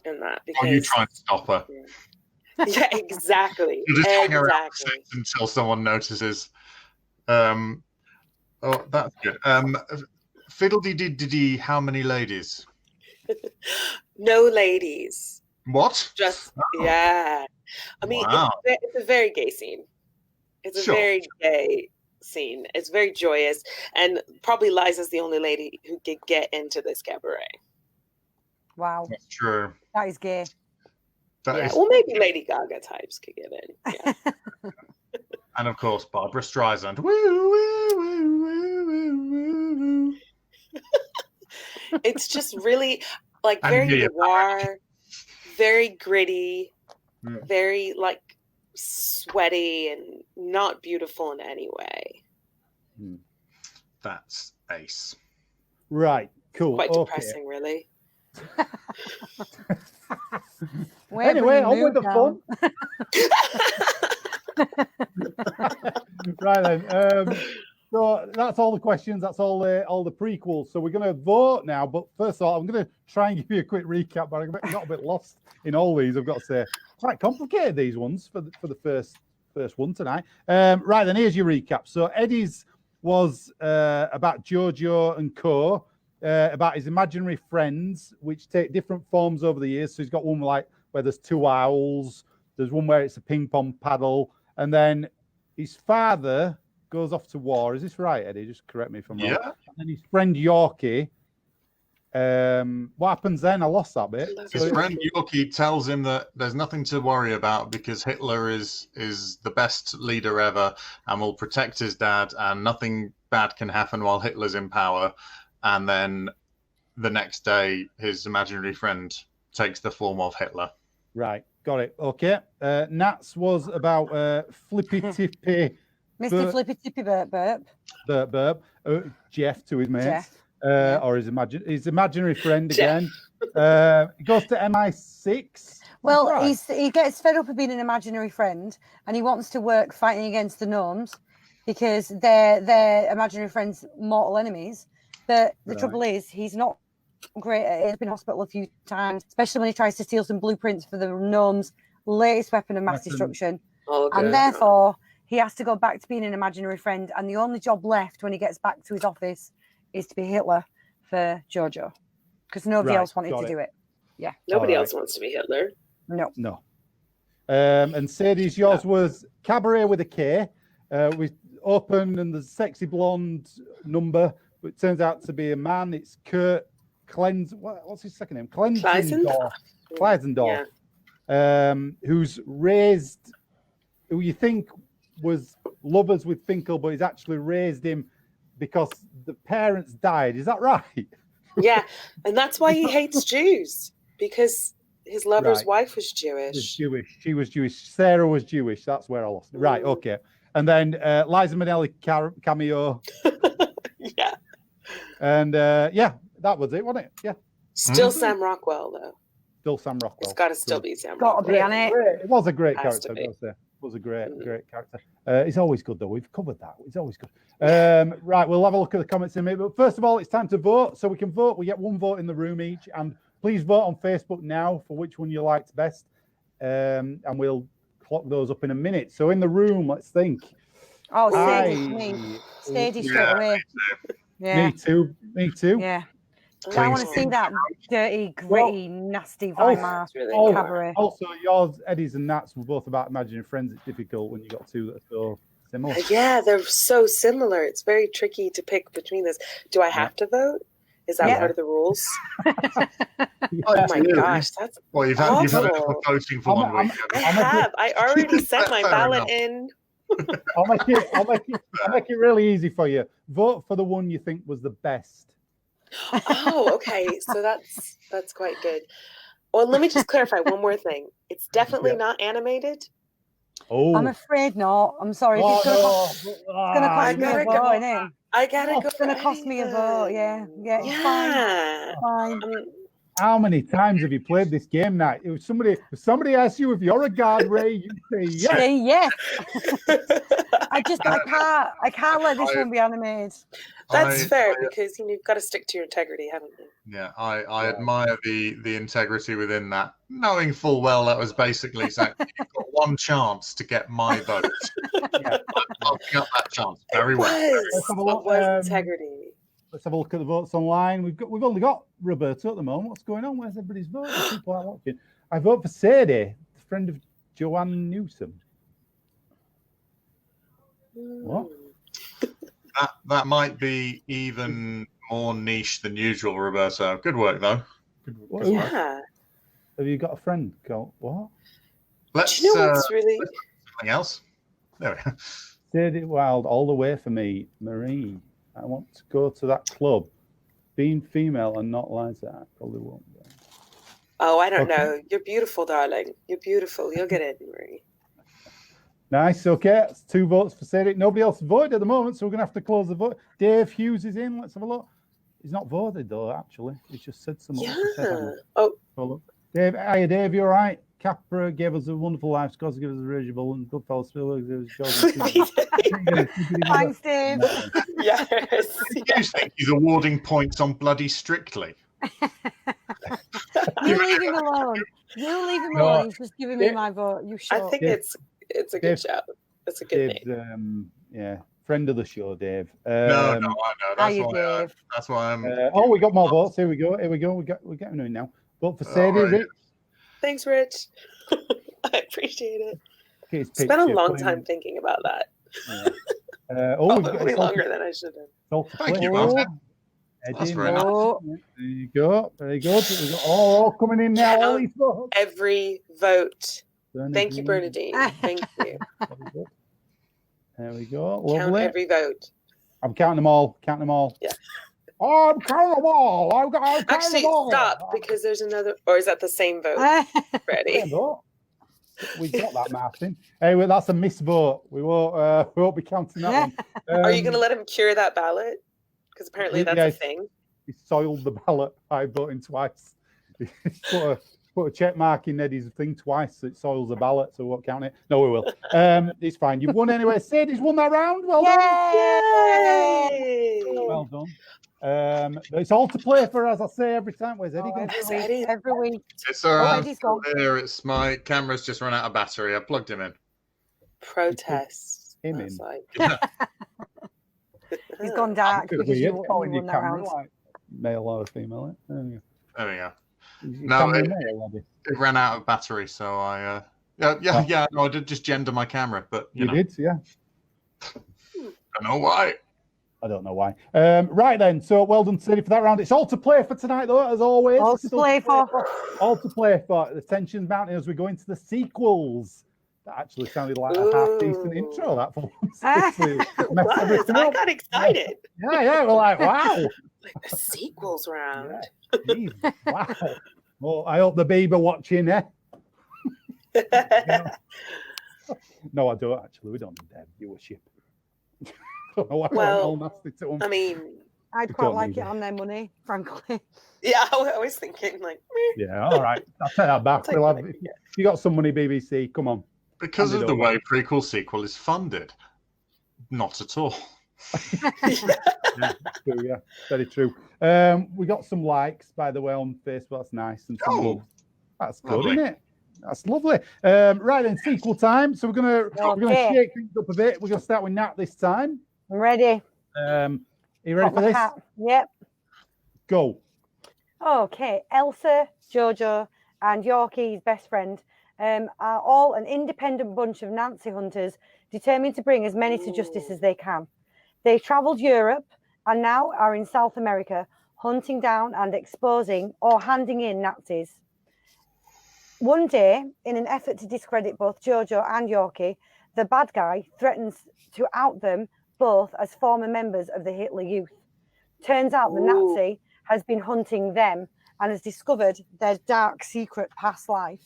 Speaker 4: in that. Because,
Speaker 2: Are you trying to stop her?
Speaker 4: Yeah, exactly.
Speaker 2: You're just hang around
Speaker 4: Exactly.
Speaker 2: until someone notices. Oh, that's good. Fiddle-dee-dee-dee-dee, how many ladies?
Speaker 4: No ladies.
Speaker 2: What?
Speaker 4: Just, yeah. I mean,
Speaker 2: Wow.
Speaker 4: it's a very gay scene. It's a very gay scene. It's very joyous. And probably Liza's the only lady who could get into this cabaret.
Speaker 3: Wow.
Speaker 2: That's true.
Speaker 3: That is gay.
Speaker 2: That is,
Speaker 4: Well, maybe Lady Gaga types could get in. Yeah.
Speaker 2: and of course Barbara Streisand. Woo, woo, woo, woo, woo, woo.
Speaker 4: It's just really like
Speaker 2: And
Speaker 4: very
Speaker 2: Mia
Speaker 4: noir, very gritty,
Speaker 2: Yeah.
Speaker 4: very like sweaty and not beautiful in any way.
Speaker 2: That's ace.
Speaker 1: Right, cool.
Speaker 4: Quite
Speaker 1: Okay.
Speaker 4: depressing, really.
Speaker 1: Anyway, on with the fun. Right then. So that's all the questions. That's all the prequels. So we're going to vote now. But first of all, I'm going to try and give you a quick recap. But I got a bit lost in all these. I've got to say, quite complicated these ones for the first one tonight. Right then, here's your recap. So Eddie's was about Jojo and Co. About his imaginary friends, which take different forms over the years. So he's got one like where there's two owls. There's one where it's a ping pong paddle, and then his father goes off to war. Is this right, Eddie? Just correct me if I'm wrong.
Speaker 2: Yeah.
Speaker 1: And then his friend Yorkie. What happens then? I lost that bit.
Speaker 2: His friend Yorkie tells him that there's nothing to worry about because Hitler is the best leader ever and will protect his dad, and nothing bad can happen while Hitler's in power. And then the next day, his imaginary friend takes the form of Hitler.
Speaker 1: Right, got it. Okay. Nats was about Flippy Tippy.
Speaker 3: Mr. Flippy Tippy Burp Burp.
Speaker 1: Burp. Jeff to his mates.
Speaker 3: Jeff.
Speaker 1: Or his imaginary friend again. He goes to MI6.
Speaker 3: Well,
Speaker 1: Right.
Speaker 3: he gets fed up of being an imaginary friend, and he wants to work fighting against the gnomes because they're imaginary friends' mortal enemies. But the trouble is, he's not great. He's been in hospital a few times, especially when he tries to steal some blueprints for the gnomes' latest weapon of mass destruction. And therefore, he has to go back to being an imaginary friend. And the only job left when he gets back to his office is to be Hitler for Jojo, because nobody else wanted to do it. Yeah.
Speaker 4: Nobody else wants to be Hitler.
Speaker 1: No. And Sadie's, yours was Cabaret with a K, with open and the sexy blonde number. But it turns out to be a man. It's Kurt what's his second name? Klenzendorf. Who's raised, who you think was lovers with Finkel, but he's actually raised him because the parents died. Is that right?
Speaker 4: Yeah, and that's why he hates Jews, because his lover's wife was Jewish.
Speaker 1: She was Jewish. Sarah was Jewish. That's where I lost it. Right, okay. And then Liza Minnelli cameo.
Speaker 4: Yeah.
Speaker 1: And that was it, wasn't it? Yeah.
Speaker 4: Still Sam Rockwell, though.
Speaker 1: Still Sam Rockwell.
Speaker 4: It's got to still be Sam
Speaker 3: Got
Speaker 4: Rockwell.
Speaker 3: to be on it.
Speaker 1: It was a great
Speaker 4: Has
Speaker 1: character.
Speaker 4: to be.
Speaker 1: It was a great character. It's always good, though. We've covered that. It's always good. Right, we'll have a look at the comments in a minute. But first of all, it's time to vote. So we can vote. We get one vote in the room each. And please vote on Facebook now for which one you liked best. And we'll clock those up in a minute. So in the room, let's think.
Speaker 3: Oh, me. Sadie straight away. Yeah.
Speaker 1: Me too.
Speaker 3: Yeah. I want to see that dirty, gritty, nasty Weimar cabaret.
Speaker 1: Also, yours, Eddie's and Nat's were both about imaginary friends. It's difficult when you got two that are so similar.
Speaker 4: Yeah, they're so similar. It's very tricky to pick between this. Do I have to vote? Is that part of the rules? Oh my gosh, that's
Speaker 2: you've had enough voting for 1 week.
Speaker 4: I have. I already sent my ballot in.
Speaker 1: I'll make it really easy for you. Vote for the one you think was the best.
Speaker 4: Oh, okay. So that's quite good. Well, let me just clarify one more thing. It's definitely not animated.
Speaker 1: Oh,
Speaker 3: I'm afraid not. I'm sorry. It's going to cost me a vote, isn't it?
Speaker 4: I gotta go.
Speaker 3: It's going to cost me a vote. Yeah. It's fine.
Speaker 1: How many times have you played this game, Nat? If somebody asks you if you're a guard, Ray, you say yes.
Speaker 3: Say yes. I can't let this one be animated.
Speaker 4: That's fair, because you've got to stick to your integrity, haven't you?
Speaker 2: Yeah, I admire the integrity within that, knowing full well that was basically saying you've got one chance to get my vote. I'll got that chance very well.
Speaker 4: What was integrity?
Speaker 1: Let's have a look at the votes online. We've only got Roberto at the moment. What's going on? Where's everybody's vote? People are watching. I vote for Sadie, the friend of Joanne Newsom. What?
Speaker 2: That might be even more niche than usual, Roberto. Good work, though.
Speaker 4: Yeah.
Speaker 1: Have you got a friend called what?
Speaker 2: Let's
Speaker 4: Do you know what's really
Speaker 2: let's do something else. There we go.
Speaker 1: Sadie Wild, all the way for me, Marie. I want to go to that club. Being female and not Liza, I probably won't go.
Speaker 4: Oh, I don't
Speaker 1: Okay.
Speaker 4: know. You're beautiful, darling. You're beautiful. You'll get in, Marie.
Speaker 1: Nice. Okay, that's 2 votes for Sadie. Nobody else voted at the moment, so we're gonna have to close the vote. Dave Hughes is in. Let's have a look. He's not voted though. Actually, he's just said something.
Speaker 4: Yeah. Oh,
Speaker 1: Look. Dave, hiya, Dave. You all right? Capra gave us a wonderful life. Scott gave us a reachable, and Goodfellas Spielberg gave us Jordan.
Speaker 3: Thanks, Dave.
Speaker 4: yes.
Speaker 2: You think he's awarding points on bloody Strictly?
Speaker 3: You leave him alone. You leave him
Speaker 1: No.
Speaker 3: alone. He's just giving me my vote. You
Speaker 4: I
Speaker 3: shut
Speaker 4: think
Speaker 1: Dave-
Speaker 4: it's a good
Speaker 1: Dave-
Speaker 4: shout. It's a good
Speaker 1: Dave's,
Speaker 4: name.
Speaker 1: yeah, friend of the show, Dave.
Speaker 2: No, I know.
Speaker 3: How you, Dave?
Speaker 2: That's why I'm.
Speaker 1: Oh, we got more votes. Here we go. We're getting in now. Vote for Sadie.
Speaker 2: right.
Speaker 1: Rick.
Speaker 4: Thanks, Rich. I appreciate it.
Speaker 1: Okay, his
Speaker 4: Spent a
Speaker 1: picture,
Speaker 4: long
Speaker 1: put him-
Speaker 4: time thinking about that.
Speaker 1: Yeah. We've got
Speaker 4: Probably
Speaker 1: it's all-
Speaker 4: longer than I should have.
Speaker 1: it's all to
Speaker 2: Thank
Speaker 1: play
Speaker 2: you,
Speaker 1: for.
Speaker 2: Martin. That's
Speaker 1: Eddie,
Speaker 2: very
Speaker 1: nice.
Speaker 3: Oh,
Speaker 1: There you go. Very good. We got all coming in now. All these votes.
Speaker 4: Every vote.
Speaker 1: Bernadine.
Speaker 4: Thank you, Bernadine. Thank you.
Speaker 1: Very good. There we go.
Speaker 4: Count
Speaker 1: Lovely.
Speaker 4: every vote.
Speaker 1: I'm counting them all. Counting them all.
Speaker 4: Yeah.
Speaker 1: Oh, I'm counting them all. I'm counting
Speaker 4: Actually,
Speaker 1: them all.
Speaker 4: stop, because there's another, or is that the same vote?
Speaker 1: There
Speaker 4: Ready?
Speaker 1: you go. We got that, Martin. Anyway, that's a misvote. We won't be counting that one.
Speaker 4: Are you going to let him cure that ballot? Because apparently that's
Speaker 1: yeah,
Speaker 4: a thing.
Speaker 1: He soiled the ballot by voting twice. He put a check mark in Eddie's thing twice. So it soils the ballot, so we won't count it. No, we will. It's fine. You've won anyway. Sadie's won that round. Well done.
Speaker 4: Yay!
Speaker 1: Well done. But it's all to play for, as I say every time. Where's Eddie going?
Speaker 3: every week.
Speaker 2: It's all right.
Speaker 3: Eddie's gone.
Speaker 2: Here, it's my camera's just run out of battery. I plugged him in.
Speaker 4: Protest.
Speaker 1: Him
Speaker 4: That's
Speaker 1: in.
Speaker 4: like-
Speaker 2: Yeah.
Speaker 3: He's gone dark
Speaker 1: Good
Speaker 3: because
Speaker 1: with
Speaker 3: you
Speaker 1: calling
Speaker 3: won
Speaker 1: your
Speaker 3: that
Speaker 1: camera
Speaker 3: round.
Speaker 1: like male or female. There you go.
Speaker 2: There we go.
Speaker 1: Is your
Speaker 2: No,
Speaker 1: camera
Speaker 2: it-
Speaker 1: male, Eddie?
Speaker 2: It ran out of battery, so I. No, I did just gender my camera, but you
Speaker 1: You
Speaker 2: know,
Speaker 1: did, yeah.
Speaker 2: I don't know why.
Speaker 1: I don't know why. Right then, so well done, Sadie, for that round. It's all to play for tonight, though, as always.
Speaker 3: All to
Speaker 1: Still
Speaker 3: play for.
Speaker 1: All to play for. The tension's mounting as we go into the sequels. That actually sounded like a half-decent
Speaker 4: Ooh.
Speaker 1: intro, that for once.
Speaker 3: Ah.
Speaker 1: Actually,
Speaker 4: It
Speaker 1: messed
Speaker 4: was.
Speaker 1: everything
Speaker 4: I
Speaker 1: up.
Speaker 4: got excited.
Speaker 1: Yeah, we're like, wow.
Speaker 4: Like the sequels round.
Speaker 1: Jeez, wow. Well, I hope the Bieber watching, eh? No, I don't actually. We don't need their viewership. Don't know why I
Speaker 4: Well,
Speaker 1: went all nasty to them.
Speaker 4: I mean,
Speaker 3: I'd
Speaker 1: You
Speaker 3: quite
Speaker 1: don't
Speaker 3: like
Speaker 1: need
Speaker 3: it
Speaker 1: it.
Speaker 3: on their money, frankly.
Speaker 4: yeah, I was thinking like, meh.
Speaker 1: Yeah, all right. I'll take that back.
Speaker 4: I'll take
Speaker 1: We'll
Speaker 4: what
Speaker 1: have,
Speaker 4: I can get.
Speaker 1: you got some money, BBC. Come on.
Speaker 2: Because
Speaker 1: Hand
Speaker 2: of
Speaker 1: it
Speaker 2: the
Speaker 1: over.
Speaker 2: way prequel sequel is funded. Not at all.
Speaker 1: True, yeah, very true. We got some likes, by the way, on Facebook. That's nice. And some
Speaker 2: Oh,
Speaker 1: love. That's good,
Speaker 2: lovely.
Speaker 1: isn't it? That's lovely. Right then, sequel time. So we're gonna
Speaker 3: Okay.
Speaker 1: shake things up a bit. We're gonna start with Nat this time.
Speaker 3: I'm ready.
Speaker 1: Are you ready
Speaker 3: Got
Speaker 1: for
Speaker 3: my
Speaker 1: this?
Speaker 3: hat. Yep.
Speaker 1: Go.
Speaker 3: Okay. Elsa, Jojo, and Yorkie's best friend are all an independent bunch of Nancy hunters determined to bring as many to justice as they can. They travelled Europe and now are in South America, hunting down and exposing or handing in Nazis. One day, in an effort to discredit both Jojo and Yorkie, the bad guy threatens to out them both as former members of the Hitler Youth. Turns out the
Speaker 4: Ooh.
Speaker 3: Nazi has been hunting them and has discovered their dark secret past life.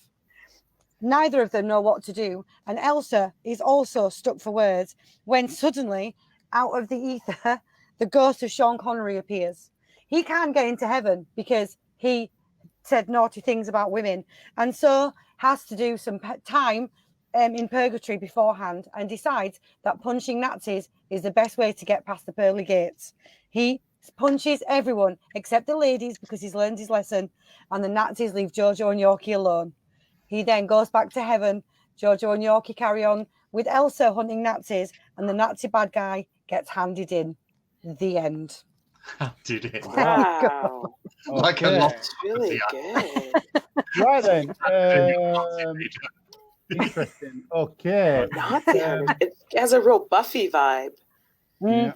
Speaker 3: Neither of them know what to do, and Elsa is also stuck for words when suddenly, out of the ether, the ghost of Sean Connery appears. He can't get into heaven because he said naughty things about women, and so has to do some time in purgatory beforehand, and decides that punching Nazis is the best way to get past the pearly gates. He punches everyone except the ladies because he's learned his lesson, and the Nazis leave Jojo and Yorkie alone. He then goes back to heaven. Jojo and Yorkie carry on with Elsa hunting Nazis, and the Nazi bad guy gets handed in. The end.
Speaker 2: Did it?
Speaker 4: Wow.
Speaker 2: Like a
Speaker 1: Okay.
Speaker 2: lot.
Speaker 4: It's really good.
Speaker 1: Right then. Interesting. Okay.
Speaker 4: Nazi hunter. It has a real Buffy vibe.
Speaker 1: Yeah.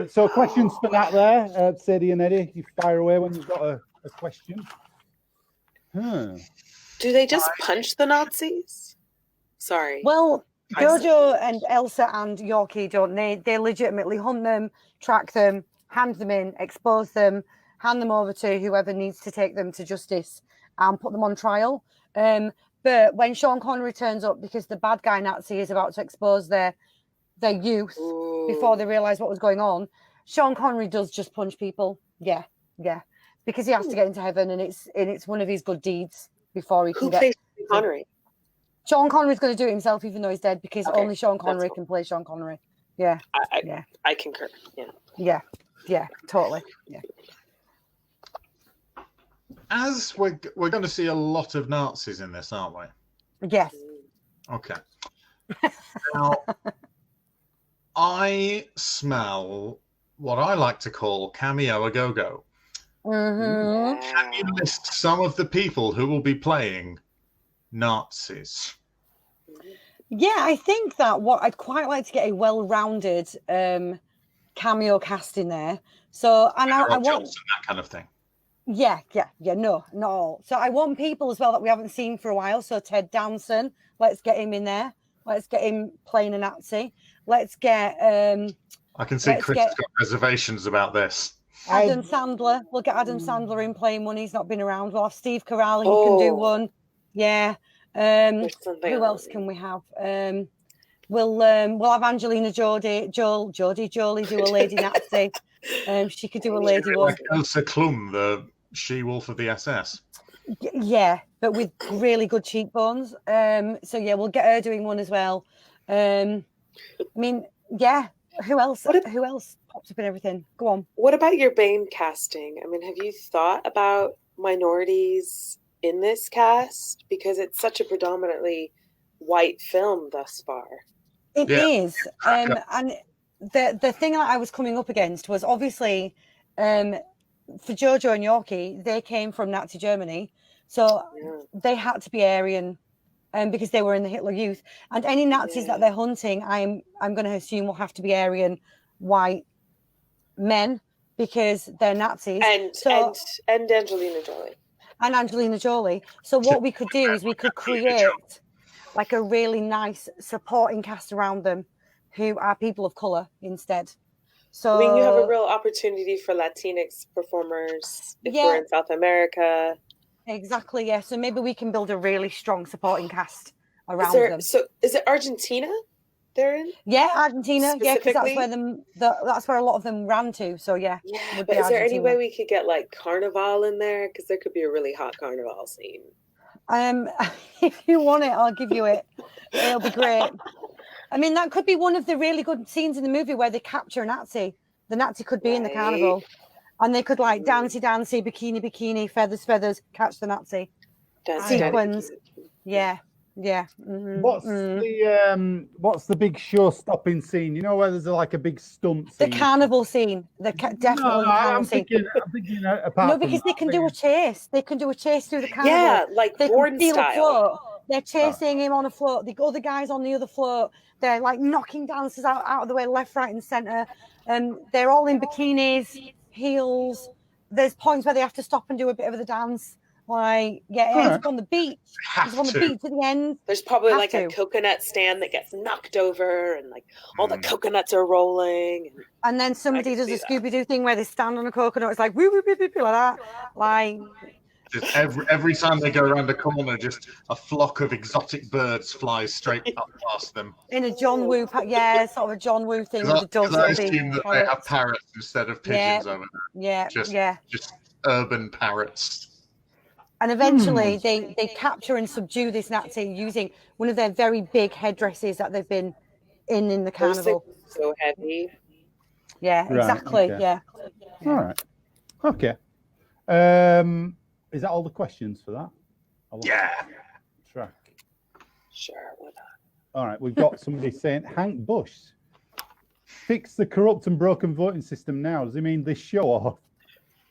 Speaker 1: So questions for Nat there, Sadie and Eddie. You fire away when you've got a question.
Speaker 4: Do they just punch the Nazis? Sorry.
Speaker 3: Well, Jojo and Elsa and Yorkie don't. They legitimately hunt them, track them, hand them in, expose them, hand them over to whoever needs to take them to justice and put them on trial. But when Sean Connery turns up, because the bad guy Nazi is about to expose their youth before they realise what was going on, Sean Connery does just punch people. Yeah, because he has to get into heaven, and it's one of his good deeds before he can
Speaker 4: Who
Speaker 3: get.
Speaker 4: plays Connery?
Speaker 3: Sean Connery's going to do it himself, even though he's dead, because
Speaker 4: Okay,
Speaker 3: only Sean Connery
Speaker 4: cool.
Speaker 3: can play Sean Connery. Yeah,
Speaker 4: I concur. Yeah.
Speaker 3: Yeah, totally. Yeah.
Speaker 2: As we're going to see a lot of Nazis in this, aren't we?
Speaker 3: Yes.
Speaker 2: Okay. Now, I smell what I like to call cameo a go-go.
Speaker 3: Mm-hmm.
Speaker 2: Can you list some of the people who will be playing Nazis?
Speaker 3: Yeah, I think that what I'd quite like to get a well-rounded cameo cast in there. So, and I want
Speaker 2: Johnson, that kind of thing.
Speaker 3: Yeah, no, not all. So I want people as well that we haven't seen for a while. So Ted Danson, let's get him in there. Let's get him playing a Nazi. Let's get
Speaker 2: I can see Chris has got reservations about this.
Speaker 3: Adam Sandler. We'll get Adam Sandler in playing one. He's not been around. We'll have Steve Carell. He can do one. Yeah. Who else can we have? We'll have Angelina Jolie do a lady Nazi. She could do a lady one.
Speaker 2: Like Elsa Klum, the she-wolf of the SS.
Speaker 3: Yeah, but with really good cheekbones. So yeah, we'll get her doing one as well. I mean, yeah. Who else? Who else pops up in everything? Go on.
Speaker 4: What about your Bane casting? I mean, have you thought about minorities in this cast? Because it's such a predominantly white film thus far.
Speaker 3: It is. And the thing that I was coming up against was obviously for Jojo and Yorkie, they came from Nazi Germany. So they had to be Aryan because they were in the Hitler Youth. And any Nazis that they're hunting, I'm going to assume will have to be Aryan white men because they're Nazis.
Speaker 4: And Angelina Jolie.
Speaker 3: And Angelina Jolie. So what we could do is we could create like a really nice supporting cast around them who are people of color instead. So
Speaker 4: I mean, you have a real opportunity for Latinx performers if we're in South America.
Speaker 3: Exactly, yeah. So maybe we can build a really strong supporting cast around them.
Speaker 4: So is it Argentina they're in?
Speaker 3: Yeah, Argentina. Yeah, because that's where a lot of them ran to. So yeah.
Speaker 4: Yeah, but is there any way we could get like Carnival in there? Because there could be a really hot Carnival scene.
Speaker 3: If you want it, I'll give you it. It'll be great. I mean, that could be one of the really good scenes in the movie where they capture a Nazi. The Nazi could be in the carnival. And they could like dancey, bikini, feathers, catch the Nazi. Sequins. Yeah. Mm-hmm.
Speaker 1: What's the big show-stopping scene? You know where there's like a big stunt scene?
Speaker 3: The carnival scene. Definitely the carnival scene.
Speaker 1: I'm thinking apart
Speaker 3: because they can do a chase. They can do a chase through the carnival.
Speaker 4: Yeah, like Bourne style.
Speaker 3: They're chasing him on a float. The other guys on the other float, they're like knocking dancers out of the way, left, right, and centre. They're all in bikinis, heels. There's points where they have to stop and do a bit of the dance. Like, it's on the beach. It's on the beach at the end.
Speaker 4: There's probably like a coconut stand that gets knocked over, and like all the coconuts are rolling.
Speaker 3: And then somebody does a Scooby-Doo thing where they stand on a coconut. It's like woo woo woo woo like that. Like.
Speaker 2: Just every time they go around a corner, just a flock of exotic birds flies straight up past them.
Speaker 3: In a John Woo, sort of a John Woo thing with the doves.
Speaker 2: I assume that they have parrots instead of pigeons over there. Just urban parrots.
Speaker 3: And eventually they capture and subdue this Nazi using one of their very big headdresses that they've been in the carnival.
Speaker 4: So heavy.
Speaker 3: Yeah, exactly.
Speaker 1: Okay.
Speaker 3: Yeah.
Speaker 1: All right. Okay. Is that all the questions for that? Track.
Speaker 4: Sure, why not?
Speaker 1: All right, we've got somebody saying, Hank Bush, fix the corrupt and broken voting system now. Does he mean this show or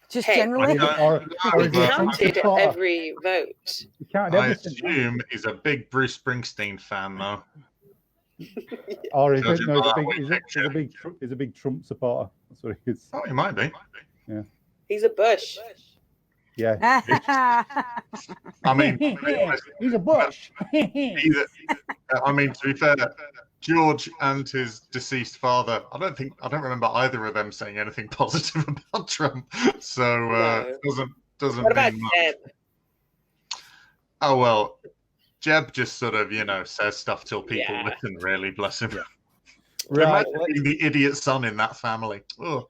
Speaker 3: just generally?
Speaker 1: Or
Speaker 4: he counted every vote.
Speaker 2: I assume he's a big Bruce Springsteen fan, though.
Speaker 1: Or is he's a big Trump supporter? That's what he is.
Speaker 2: Oh, he might be.
Speaker 1: Yeah.
Speaker 4: He's a Bush.
Speaker 1: Yeah.
Speaker 2: I mean, to be honest,
Speaker 1: He's a bush.
Speaker 2: either, I mean, to be fair, George and his deceased father, I don't remember either of them saying anything positive about Trump. So doesn't
Speaker 4: What about
Speaker 2: mean much.
Speaker 4: Jeb?
Speaker 2: Oh well, Jeb just sort of, says stuff till people
Speaker 4: Yeah.
Speaker 2: listen, really, bless him.
Speaker 1: Yeah. Right.
Speaker 2: Imagine being the idiot son in that family. Oh.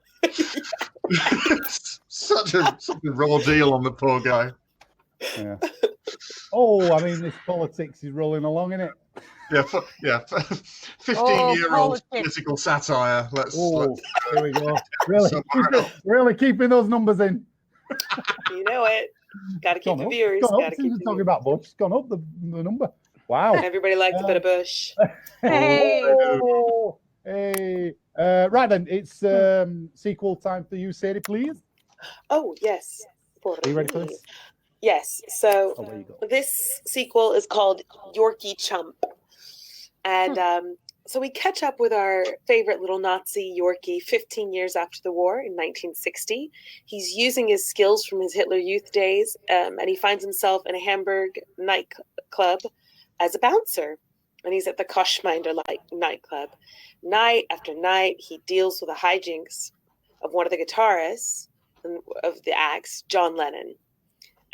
Speaker 2: such a raw deal on the poor guy.
Speaker 1: Yeah. Oh, I mean, this politics is rolling along, isn't it?
Speaker 2: Yeah, 15-year-old political satire. Let's
Speaker 1: here we go. Really keeping those numbers in.
Speaker 4: You know it. Got to keep the viewers.
Speaker 1: Got to keep talking about Bush. It's gone up the number. Wow.
Speaker 4: Everybody likes a bit of Bush.
Speaker 3: Hey.
Speaker 1: Hey. Right then, it's sequel time for you, Sadie, please.
Speaker 4: Oh yes.
Speaker 1: Are you ready for this?
Speaker 4: Yes. So
Speaker 1: there you go.
Speaker 4: this sequel is called Yorkie Chump, and so we catch up with our favorite little Nazi Yorkie 15 years after the war in 1960. He's using his skills from his Hitler Youth days, and he finds himself in a Hamburg nightclub as a bouncer. And he's at the Koschminder nightclub. Night after night, he deals with the hijinks of one of the guitarists of the acts, John Lennon.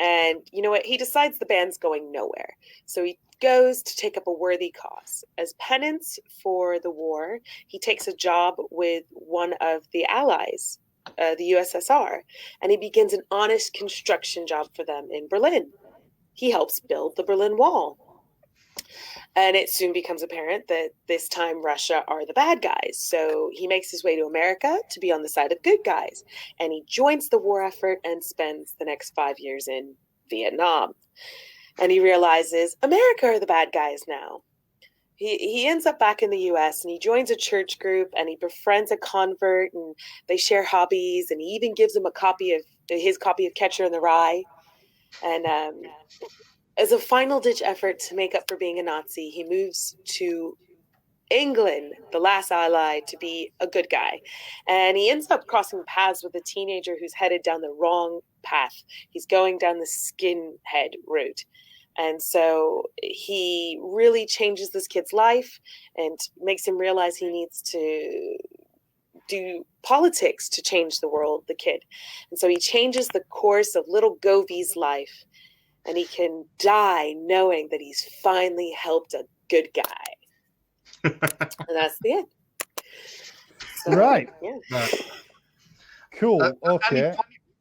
Speaker 4: And you know what? He decides the band's going nowhere. So he goes to take up a worthy cause. As penance for the war, he takes a job with one of the Allies, the USSR, and he begins an honest construction job for them in Berlin. He helps build the Berlin Wall. And it soon becomes apparent that this time Russia are the bad guys. So he makes his way to America to be on the side of good guys. And he joins the war effort and spends the next 5 years in Vietnam. And he realizes America are the bad guys now. He ends up back in the U.S. and he joins a church group and he befriends a convert and they share hobbies. And he even gives him his copy of Catcher in the Rye. And as a final-ditch effort to make up for being a Nazi, he moves to England, the last ally, to be a good guy. And he ends up crossing paths with a teenager who's headed down the wrong path. He's going down the skinhead route. And so he really changes this kid's life and makes him realize he needs to do politics to change the world, the kid. And so he changes the course of little Govey's life. And he can die knowing that he's finally helped a good guy. And that's the end. So,
Speaker 1: right.
Speaker 4: Yeah.
Speaker 1: Cool. Okay.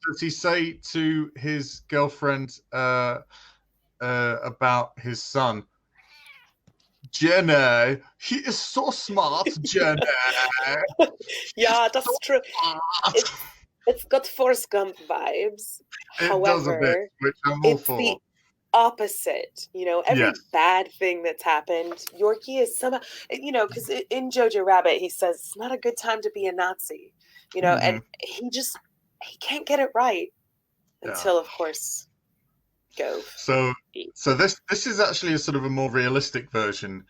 Speaker 2: Does he say to his girlfriend about his son? Jenny, he is so smart, Jenny.
Speaker 4: Yeah, that's true. It's got Forrest Gump vibes.
Speaker 2: It does a bit, which I'm all for.
Speaker 4: The opposite. Every bad thing that's happened, Yorkie is somehow, because in Jojo Rabbit, he says it's not a good time to be a Nazi, and he can't get it right until, of course, go.
Speaker 2: So this is actually a sort of a more realistic version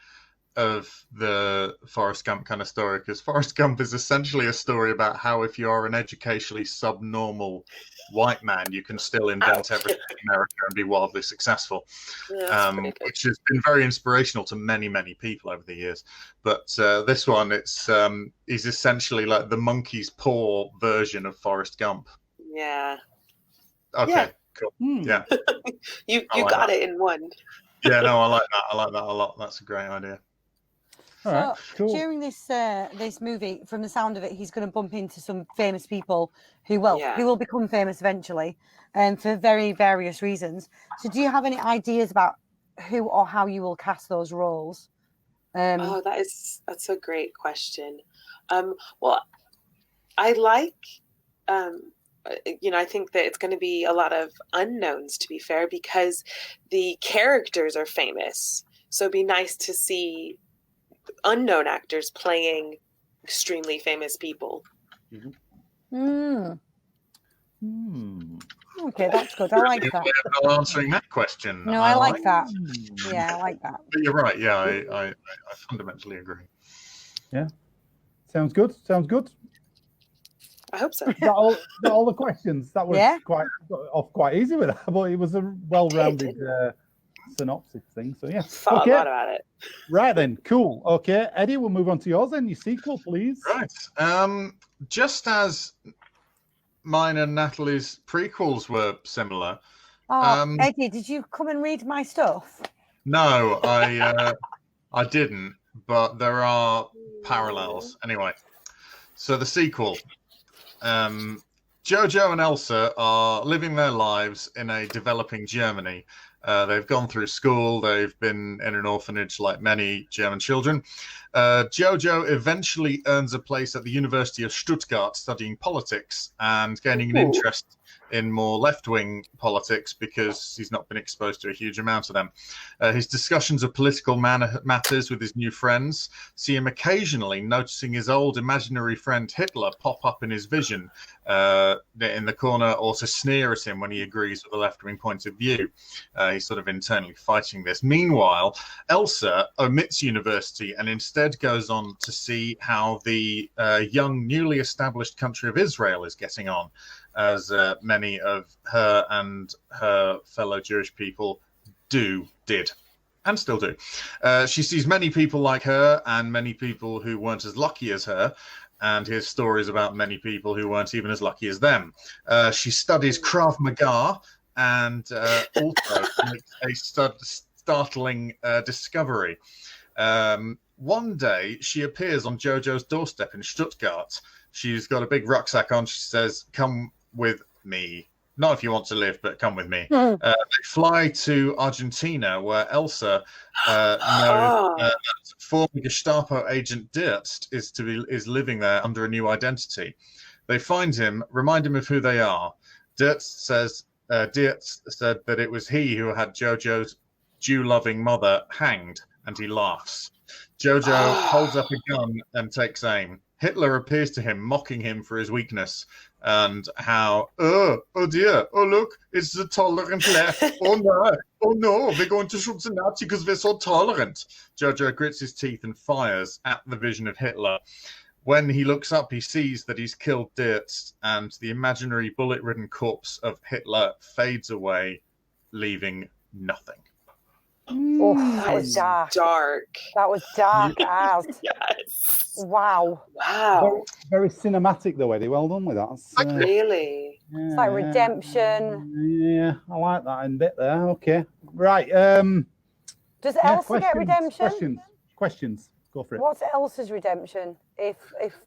Speaker 2: of the Forrest Gump kind of story, because Forrest Gump is essentially a story about how if you are an educationally subnormal white man, you can still invent everything in America and be wildly successful, which has been very inspirational to many, many people over the years. But this one, he's essentially like the monkey's paw version of Forrest Gump.
Speaker 4: Yeah.
Speaker 2: Okay,
Speaker 4: yeah.
Speaker 2: Cool.
Speaker 4: Yeah. you got it in one.
Speaker 2: Yeah, no, I like that. I like that a lot. That's a great idea.
Speaker 1: All right, cool.
Speaker 3: During this movie, from the sound of it, he's going to bump into some famous people who will become famous eventually, for very various reasons. So, do you have any ideas about who or how you will cast those roles?
Speaker 4: That's a great question. Well, I like, I think that it's going to be a lot of unknowns, to be fair, because the characters are famous. So it'd be nice to see unknown actors playing extremely famous people.
Speaker 3: Okay, that's good. I like that.
Speaker 2: Not answering that question.
Speaker 3: No, I like that. Yeah, I like that.
Speaker 2: But you're right. Yeah, I fundamentally agree.
Speaker 1: Yeah, sounds good.
Speaker 4: I hope so.
Speaker 1: Is that all the questions? That was quite easy with that, but it was a well-rounded synopsis thing. So yeah,
Speaker 4: Thought a lot about it.
Speaker 1: Right then, cool. Okay, Eddie, we'll move on to yours then. Your sequel, please.
Speaker 2: Right. Just as mine and Natalie's prequels were similar.
Speaker 3: Eddie, did you come and read my stuff?
Speaker 2: No, I didn't, but there are parallels. Anyway, so the sequel. Jojo and Elsa are living their lives in a developing Germany. They've gone through school. They've been in an orphanage like many German children. Jojo eventually earns a place at the University of Stuttgart studying politics and gaining an interest in more left-wing politics because he's not been exposed to a huge amount of them. His discussions of political matters with his new friends see him occasionally noticing his old imaginary friend Hitler pop up in his vision in the corner, or to sneer at him when he agrees with the left-wing point of view. He's sort of internally fighting this. Meanwhile, Elsa omits university and instead goes on to see how the young, newly established country of Israel is getting on, as many of her and her fellow Jewish people did, and still do. She sees many people like her and many people who weren't as lucky as her, and hears stories about many people who weren't even as lucky as them. She studies Krav Maga and also makes a startling discovery. One day, she appears on Jojo's doorstep in Stuttgart. She's got a big rucksack on. She says, "Come with me. Not if you want to live, but come with me." They fly to Argentina, where Elsa knows that former Gestapo agent Dirst is living there under a new identity. They find him, remind him of who they are. Dirst said that it was he who had Jojo's Jew-loving mother hanged, and he laughs. Jojo holds up a gun and takes aim. Hitler appears to him, mocking him for his weakness, and how, oh dear, oh look, it's the tolerant left. Oh no, we're going to shoot the Nazi because we're so tolerant. Jojo grits his teeth and fires at the vision of Hitler. When he looks up, he sees that he's killed Dirtz, and the imaginary bullet-ridden corpse of Hitler fades away, leaving nothing.
Speaker 3: That was dark. That was dark out.
Speaker 4: Yes.
Speaker 3: Wow.
Speaker 1: Very, very cinematic, though, Eddie. Well done with that.
Speaker 4: Really?
Speaker 1: Yeah,
Speaker 3: it's like redemption.
Speaker 1: Yeah, I like that in bit there. Okay. Right.
Speaker 3: Does Elsa get redemption?
Speaker 1: Questions. Go for it.
Speaker 3: What's Elsa's redemption? If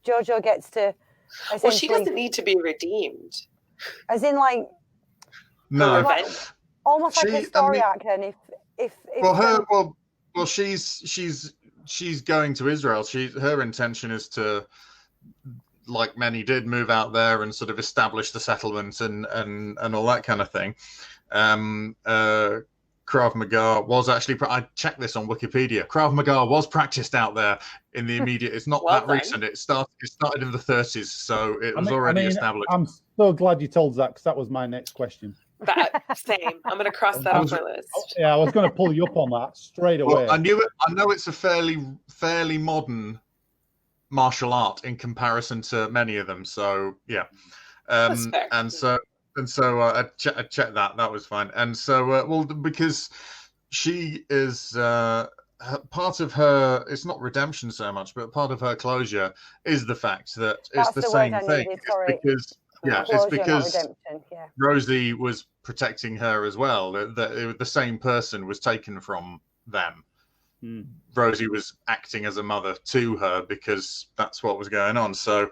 Speaker 3: Jojo gets to
Speaker 4: well, she doesn't need to be redeemed.
Speaker 3: As in, like,
Speaker 2: no,
Speaker 3: almost like a story arc. Then,
Speaker 2: she's going to Israel. Her intention is to, like many did, move out there and sort of establish the settlement and all that kind of thing. Krav Maga was actually, I checked this on Wikipedia, Krav Maga was practiced out there in the immediate, it's not that recent, it started in the 30s, so it was already established.
Speaker 1: I'm so glad you told that, because that was my next question.
Speaker 4: Same. I'm going to cross that off my list.
Speaker 1: Yeah, I was going to pull you up on that straight away.
Speaker 2: Well, I know it's a fairly modern martial art in comparison to many of them, so yeah. And so I checked that. That was fine. And so, because she is part of her, it's not redemption so much, but part of her closure is the fact that it's the same thing. It's because Rosie was protecting her as well. The same person was taken from them. Rosie was acting as a mother to her because that's what was going on. So,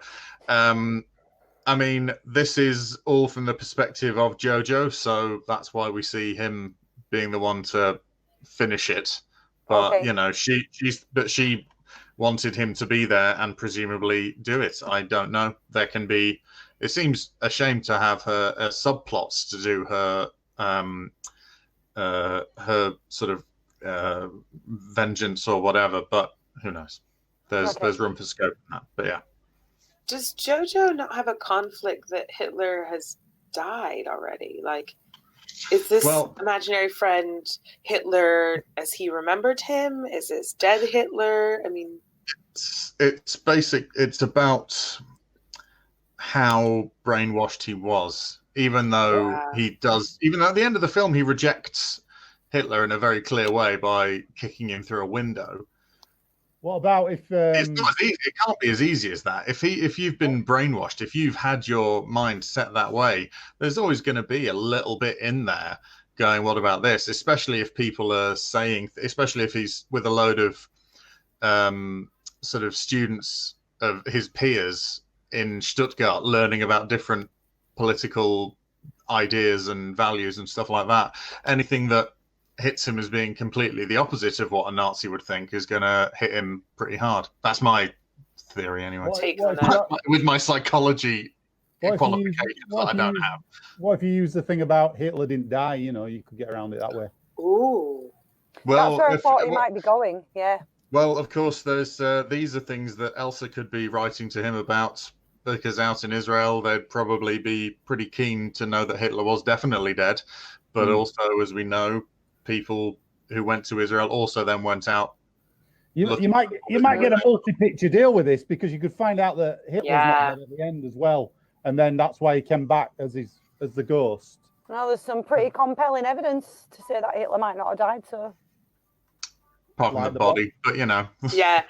Speaker 2: I mean, this is all from the perspective of Jojo, so that's why we see him being the one to finish it. But you know, she wanted him to be there and presumably do it. I don't know. There can be. It seems a shame to have her subplots to do her sort of vengeance or whatever. But who knows? There's room for scope in that. But yeah.
Speaker 4: Does Jojo not have a conflict that Hitler has died already? Like, is this imaginary friend Hitler as he remembered him? Is this dead Hitler? I mean,
Speaker 2: it's basic. It's about. how brainwashed he was, even though even at the end of the film, he rejects Hitler in a very clear way by kicking him through a window.
Speaker 1: What about if
Speaker 2: it's not as easy? It can't be as easy as that. If you've been brainwashed, if you've had your mind set that way, there's always going to be a little bit in there going, what about this? Especially if people are saying, especially if he's with a load of sort of students of his peers in Stuttgart learning about different political ideas and values and stuff like that. Anything that hits him as being completely the opposite of what a Nazi would think is going to hit him pretty hard. That's my theory anyway. With my psychology qualifications that I don't have.
Speaker 1: What if you use the thing about Hitler didn't die? You know, you could get around it that way.
Speaker 4: Ooh.
Speaker 3: Well, that's where I thought he might be going. Yeah.
Speaker 2: Well, of course, there's these are things that Elsa could be writing to him about, because out in Israel, they'd probably be pretty keen to know that Hitler was definitely dead. But also, as we know, people who went to Israel also then went out.
Speaker 1: You might get a multi-picture deal with this, because you could find out that Hitler's not dead at the end as well, and then that's why he came back as the ghost.
Speaker 3: Well, there's some pretty compelling evidence to say that Hitler might not have died. So,
Speaker 2: apart from the body, but you know.
Speaker 4: Yeah,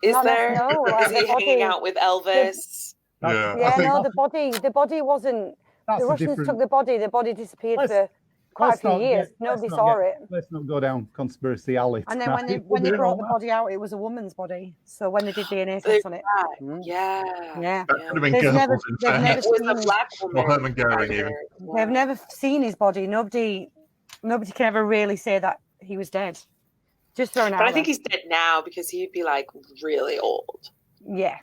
Speaker 4: is there?
Speaker 3: Like
Speaker 4: is he hanging out with Elvis?
Speaker 3: The body wasn't. The Russians took the body. The body disappeared for quite a few years. Nobody saw it.
Speaker 1: Let's not go down conspiracy alley.
Speaker 3: And then when they brought the body out, it was a woman's body. So when they did DNA tests on it,
Speaker 2: that could have been girls.
Speaker 4: With a black woman.
Speaker 3: They've never seen his body. Nobody can ever really say that he was dead. Just throwing out.
Speaker 4: But I think he's dead now, because he'd be like really old.
Speaker 3: Yeah.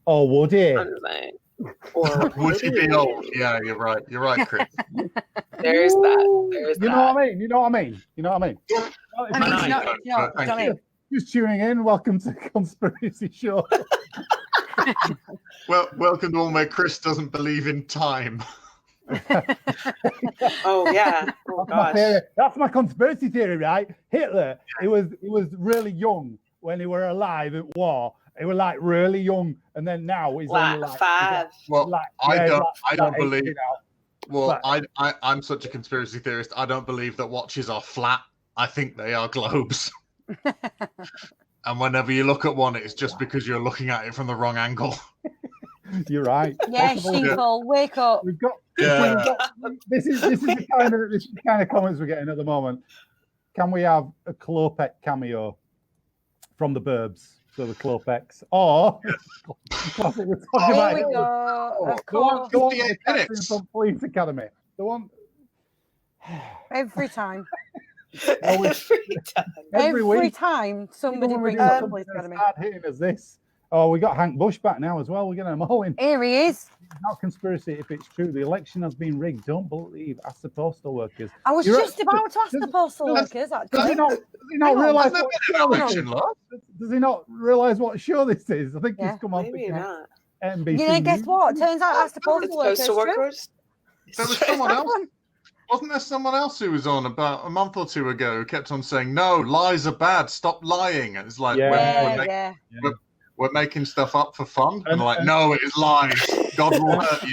Speaker 1: Oh, would he?
Speaker 4: Or
Speaker 2: would he be old? Yeah, you're right. You're right, Chris.
Speaker 4: There's that.
Speaker 1: You know what I mean? Just tuning in. Welcome to the Conspiracy Show.
Speaker 2: Well, welcome to all my Chris doesn't believe in time.
Speaker 4: Oh yeah. Oh gosh.
Speaker 1: That's my conspiracy theory, right? Hitler, he was really young when he were alive at war. He was like really young, and then now he's only like
Speaker 4: 5.
Speaker 2: Well, I don't believe. Well, I'm such a conspiracy theorist. I don't believe that watches are flat. I think they are globes. And whenever you look at one, it's just because you're looking at it from the wrong angle.
Speaker 1: You're right.
Speaker 3: Yeah, Sheeple, wake up.
Speaker 1: This is the kind of comments we're getting at the moment. Can we have a Klopek cameo from the Burbs? So the Klopex, or we're talking about
Speaker 3: we go.
Speaker 1: The one from Police Academy. The one
Speaker 3: every time.
Speaker 1: Every
Speaker 3: time somebody brings up the Police Academy.
Speaker 1: Start hitting us this. Oh, we got Hank Bush back now as well. We're getting them all in.
Speaker 3: Here he is.
Speaker 1: Not conspiracy if it's true. The election has been rigged. Don't believe. Ask the postal workers.
Speaker 3: I was just about to ask the postal workers.
Speaker 1: Does he not realise what Does he not realise what show this is? I think he's come on.
Speaker 4: Maybe not.
Speaker 1: NBC.
Speaker 3: You know, guess what? Turns out ask the postal workers.
Speaker 2: There was someone else. Wasn't there someone else who was on about a month or two ago who kept on saying, "No, lies are bad. Stop lying." And it's like, we're making stuff up for fun, and like, no, it is lies. God will hurt you.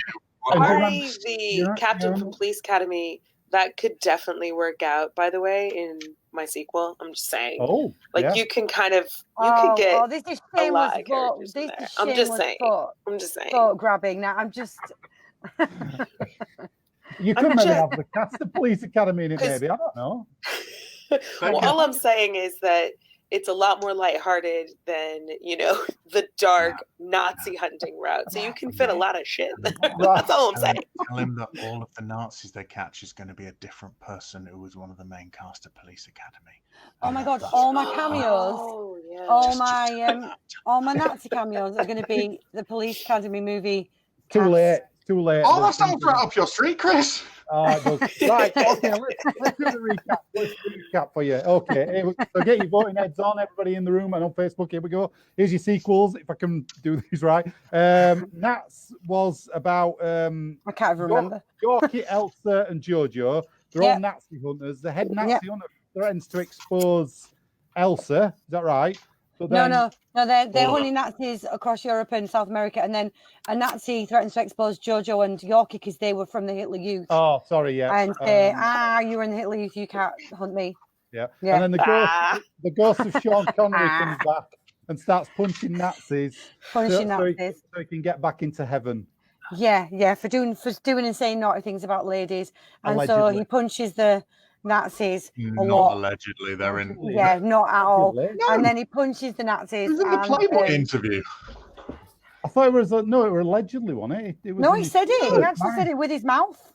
Speaker 4: The captain from Police Academy, that could definitely work out. By the way, in my sequel, I'm just saying.
Speaker 1: Oh,
Speaker 4: you can kind of could get
Speaker 3: this is
Speaker 4: a lot of characters in there. I'm just saying. Thought grabbing.
Speaker 3: Now I'm just.
Speaker 1: You could maybe have the cast of Police Academy in it. Maybe I don't know.
Speaker 4: Well, all I'm saying is that it's a lot more lighthearted than, the dark Nazi hunting route. So you can fit a lot of shit in there. That's all I'm saying.
Speaker 2: Tell him that all of the Nazis they catch is going to be a different person who was one of the main cast of Police Academy.
Speaker 3: Oh my God! All my cameos, all my Nazi cameos are going to be the Police Academy movie.
Speaker 1: Too late.
Speaker 2: Oh, that sounds right up your street, Chris.
Speaker 1: Right, okay, let's do the recap. Let's do the recap for you. Okay, so get your voting heads on, everybody in the room and on Facebook. Here we go. Here's your sequels, if I can do these right. Nats was about
Speaker 3: I can't even remember.
Speaker 1: Yorkie, Elsa, and Jojo. They're all Nazi hunters. The head Nazi hunter threatens to expose Elsa. Is that right? But
Speaker 3: No,
Speaker 1: then,
Speaker 3: they're hunting Nazis across Europe and South America, and then a Nazi threatens to expose Jojo and Yorkie because they were from the Hitler Youth.
Speaker 1: Oh, sorry, yeah.
Speaker 3: And say, you were in the Hitler Youth, you can't hunt me.
Speaker 1: Yeah.
Speaker 3: Yeah.
Speaker 1: And then the ghost of Sean Connery comes back and starts punching Nazis.
Speaker 3: Punching
Speaker 1: so
Speaker 3: Nazis.
Speaker 1: So he can get back into heaven.
Speaker 3: Yeah, for doing and saying naughty things about ladies. And
Speaker 1: Allegedly.
Speaker 3: so he punches the Nazis a
Speaker 2: Not
Speaker 3: lot.
Speaker 2: allegedly, they're in.
Speaker 3: Yeah, not at all.
Speaker 1: No.
Speaker 3: And then he punches the Nazis.
Speaker 2: It was in the Playboy interview.
Speaker 1: I thought it was it was allegedly, wasn't it? It was
Speaker 3: No,
Speaker 1: in
Speaker 3: he
Speaker 1: his
Speaker 3: said it. He
Speaker 1: first
Speaker 3: actually
Speaker 1: mind.
Speaker 3: said it with his mouth.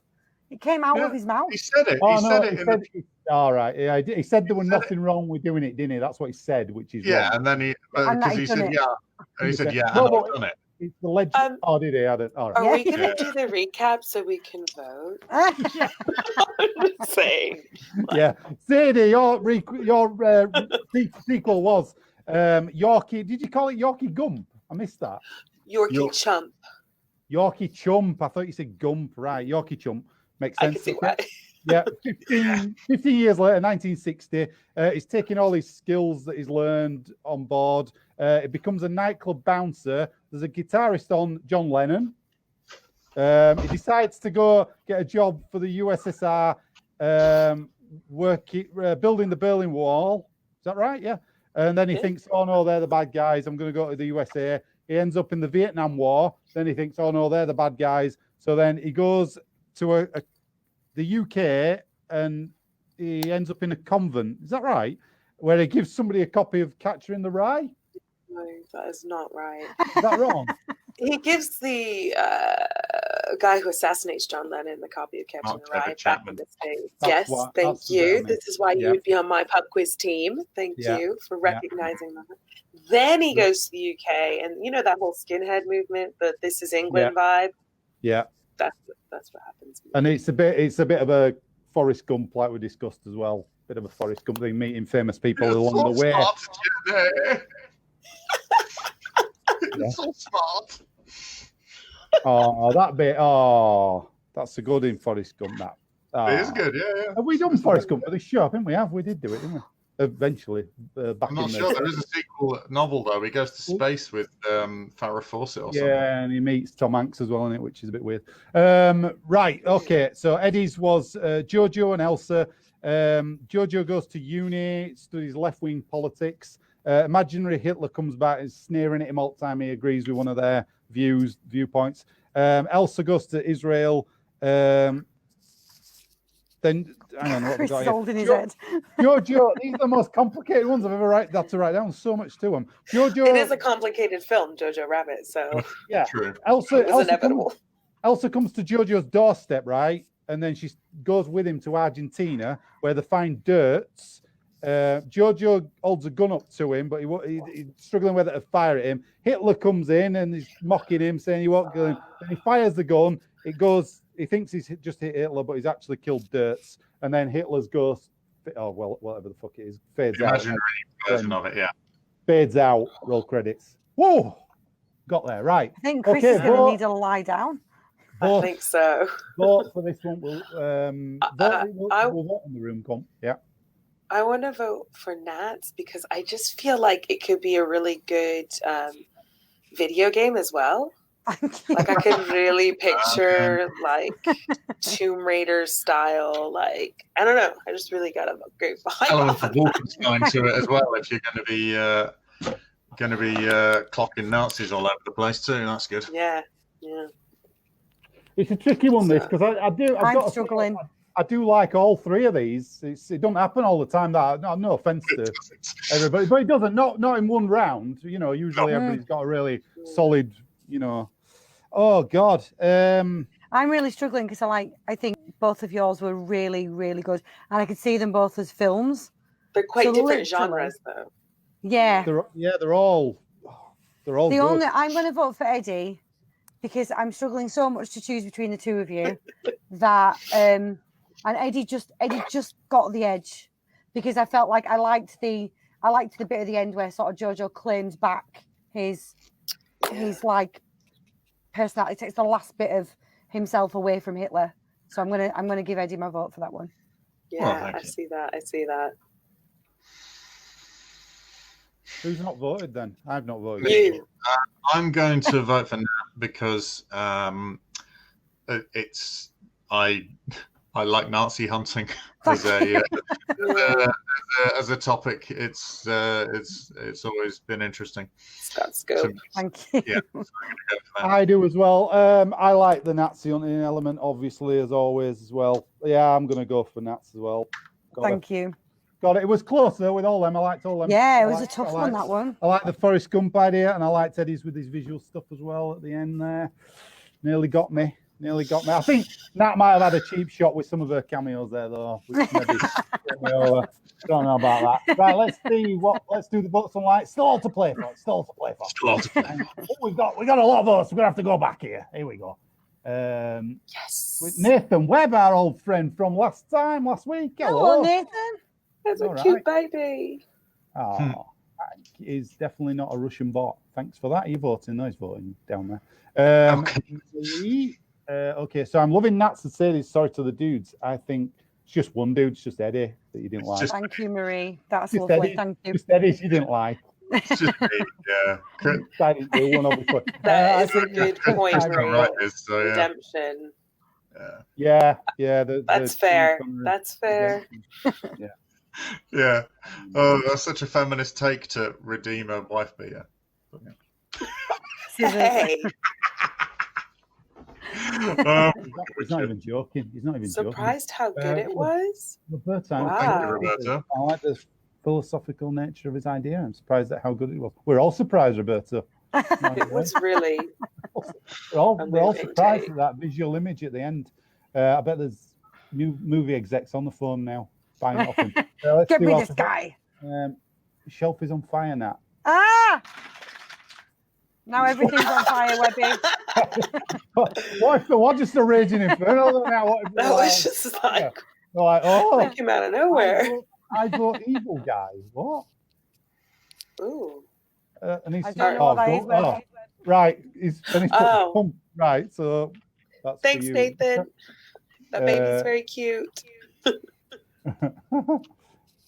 Speaker 3: It came out with his mouth.
Speaker 2: He said it.
Speaker 1: Oh,
Speaker 2: He
Speaker 1: no,
Speaker 2: said it.
Speaker 1: he
Speaker 2: in
Speaker 1: said
Speaker 2: the,
Speaker 1: all right. Yeah, he said there was nothing wrong with doing it, didn't he? That's what he said, which is
Speaker 2: yeah,
Speaker 1: wrong.
Speaker 2: and then
Speaker 3: And that
Speaker 2: because he
Speaker 3: he's done
Speaker 2: said
Speaker 3: it.
Speaker 2: yeah, and he said yeah,
Speaker 1: No,
Speaker 2: and I've
Speaker 1: but
Speaker 2: done it.
Speaker 1: It's the legend. Did he? I don't. All right.
Speaker 4: Are we going
Speaker 2: Yeah.
Speaker 4: to do the recap so we can vote? I'm just saying.
Speaker 1: Yeah, Sadie, your sequel was Yorkie. Did you call it Yorkie Gump? I missed that.
Speaker 4: Yorkie Chump.
Speaker 1: Yorkie Chump. I thought you said Gump. Right, Yorkie Chump makes
Speaker 4: I
Speaker 1: sense.
Speaker 4: can see why.
Speaker 1: Yeah, 15 years later, 1960, he's taking all his skills that he's learned on board. He becomes a nightclub bouncer. There's a guitarist on, John Lennon. He decides to go get a job for the USSR, building the Berlin Wall. Is that right? Yeah. And then he thinks, oh no, they're the bad guys. I'm going to go to the USA. He ends up in the Vietnam War. Then he thinks, oh no, they're the bad guys. So then he goes to the UK and he ends up in a convent. Is that right? Where he gives somebody a copy of Catcher in the Rye.
Speaker 4: No, that is not right.
Speaker 1: Is that wrong?
Speaker 4: He gives the guy who assassinates John Lennon the copy of Captain
Speaker 2: Not
Speaker 4: Rye
Speaker 2: David
Speaker 4: back
Speaker 2: Chapman.
Speaker 4: in the States.
Speaker 1: That's
Speaker 4: Yes,
Speaker 1: what-
Speaker 4: thank
Speaker 1: that's what I
Speaker 4: you.
Speaker 1: meant.
Speaker 4: This is why you
Speaker 1: Yeah.
Speaker 4: would be on my pub quiz team. Thank
Speaker 1: Yeah.
Speaker 4: you for recognizing that. Then he goes to the UK, and you know that whole skinhead movement, the "This Is England" vibe.
Speaker 1: Yeah.
Speaker 4: That's what happens.
Speaker 1: And it's a bit of a Forrest Gump, like we discussed as well. Bit of a Forrest Gump thing, meeting famous people along the way.
Speaker 2: It's so smart.
Speaker 1: Oh, that bit. Oh, that's a good in Forrest Gump. That.
Speaker 2: It is good, yeah.
Speaker 1: Have we done Forrest Gump for this show? I think we have. We did do it, didn't we? Eventually, back
Speaker 2: I'm not
Speaker 1: in
Speaker 2: sure. There is a sequel novel though. He goes to space with Farrah Fawcett or something.
Speaker 1: Yeah, and he meets Tom Hanks as well in it, which is a bit weird. Right, okay. So Eddie's was Jojo and Elsa. Jojo goes to uni, studies left-wing politics. Imaginary Hitler comes back and sneering at him all the time. He agrees with one of their viewpoints. Elsa goes to Israel. Then hang on, what we
Speaker 3: Chris
Speaker 1: got
Speaker 3: is
Speaker 1: here?
Speaker 3: holding his head.
Speaker 1: Jojo, these are the most complicated ones I've ever had to write down. So much to them. Jojo,
Speaker 4: It is a complicated film, Jojo Rabbit. So
Speaker 1: yeah.
Speaker 2: True.
Speaker 1: Elsa
Speaker 4: inevitable.
Speaker 1: Elsa comes to Jojo's doorstep, right? And then she goes with him to Argentina, where they find dirts. Jojo holds a gun up to him, but he's struggling whether to fire at him. Hitler comes in and he's mocking him, saying he won't go in. Then he fires the gun. It goes. He thinks he's just hit Hitler, but he's actually killed dirts. And then Hitler's ghost, whatever the fuck it is, fades out.
Speaker 2: Imaginary version of it, yeah.
Speaker 1: Fades out. Roll credits. Whoa, got there right.
Speaker 3: I think Chris is going to need to lie down.
Speaker 4: I think so.
Speaker 1: Vote for this one. We'll vote in the room. Come, yeah.
Speaker 4: I want to vote for Nats because I just feel like it could be a really good video game as well. Like I could really picture like Tomb Raider style. Like I don't know. I just really got a great vibe.
Speaker 2: Element of Wolfenstein to it as well. If you're going to be clocking Nazis all over the place too, that's good.
Speaker 4: Yeah.
Speaker 1: It's a tricky one, this, because I'm
Speaker 3: struggling.
Speaker 1: I do like all three of these. It don't happen all the time. No offense to everybody, but it doesn't. Not in one round. You know, usually everybody's got a really solid. You know, oh God.
Speaker 3: I'm really struggling because I think both of yours were really, really good, and I could see them both as films.
Speaker 4: They're quite different
Speaker 3: literally,
Speaker 4: genres, though.
Speaker 3: Yeah.
Speaker 1: They're all good.
Speaker 3: I'm going to vote for Eddie because I'm struggling so much to choose between the two of you that and Eddie just got the edge because I felt like I liked the bit at the end where sort of Jojo claims back his like personality, takes the last bit of himself away from Hitler. So I'm gonna give Eddie my vote for that one.
Speaker 4: Yeah, I see that.
Speaker 1: Who's not voted then? I've not voted.
Speaker 4: You.
Speaker 2: I'm going to vote for Nat because I like Nazi hunting as a topic. It's always been interesting.
Speaker 4: Scott Scope.
Speaker 3: Thank you.
Speaker 2: Yeah, so I'm gonna go for that.
Speaker 1: I do as well. I like the Nazi hunting element, obviously, as always, as well. Yeah, I'm going to go for Nats as well.
Speaker 3: Thank you.
Speaker 1: Got it. It was close though with all them. I liked all them.
Speaker 3: Yeah, it was a tough one, that one.
Speaker 1: I like the Forrest Gump idea, and I liked Eddie's with his visual stuff as well at the end there. Nearly got me. I think Nat might have had a cheap shot with some of her cameos there though, which maybe get me over. Don't know about that. Right, let's do the votes on light. Still all to play for. We got a lot of votes. We're gonna have to go back here. Here we go.
Speaker 4: Yes.
Speaker 1: With Nathan Webb, our old friend from last week.
Speaker 3: Hello, Nathan.
Speaker 4: That's a
Speaker 1: All
Speaker 4: cute
Speaker 1: right.
Speaker 4: baby.
Speaker 1: Oh, he's definitely not a Russian bot. Thanks for that. Are you voting? No, he's voting down there. Okay, so I'm loving Nats to say this. Sorry to the dudes. I think it's just one dude. It's just Eddie that you didn't like.
Speaker 3: Thank you, Marie. That's
Speaker 1: Just
Speaker 3: lovely.
Speaker 1: Eddie.
Speaker 3: Thank you.
Speaker 1: Just Eddie, you didn't like.
Speaker 2: It's just me, yeah.
Speaker 1: I didn't do one, obviously.
Speaker 4: That is
Speaker 1: I
Speaker 4: a
Speaker 1: think-
Speaker 4: good point,
Speaker 1: I
Speaker 4: Marie.
Speaker 2: Right, so yeah.
Speaker 4: Redemption.
Speaker 1: Yeah.
Speaker 4: That's fair. That's fair.
Speaker 2: Yeah. Oh, that's such a feminist take to redeem a wife beater.
Speaker 4: Hey,
Speaker 1: He's not even joking.
Speaker 4: surprised how good it was.
Speaker 1: Roberta,
Speaker 4: Wow.
Speaker 2: Thank you, Roberta.
Speaker 1: I like the philosophical nature of his idea. I'm surprised at how good it was. We're all surprised, Roberta.
Speaker 4: It was really.
Speaker 1: We're all
Speaker 4: amazing
Speaker 1: surprised
Speaker 4: take.
Speaker 1: at that visual image at the end. I bet there's new movie execs on the phone now buying it off him. Let's
Speaker 3: Get
Speaker 1: do
Speaker 3: me
Speaker 1: our-
Speaker 3: this guy.
Speaker 1: Shelf is on fire now.
Speaker 3: Ah! Now everything's on fire, Webby.
Speaker 1: What if there was just a raging inferno now? What if
Speaker 4: That was just like
Speaker 1: they're like, oh,
Speaker 4: that came out of nowhere.
Speaker 1: I vote evil guy. What?
Speaker 4: Ooh.
Speaker 1: And he's
Speaker 3: I don't know what that is, Webby.
Speaker 1: right. He's finished.
Speaker 4: Oh.
Speaker 1: Right. So that's for
Speaker 4: Thanks,
Speaker 1: you.
Speaker 4: Nathan. That baby's very cute.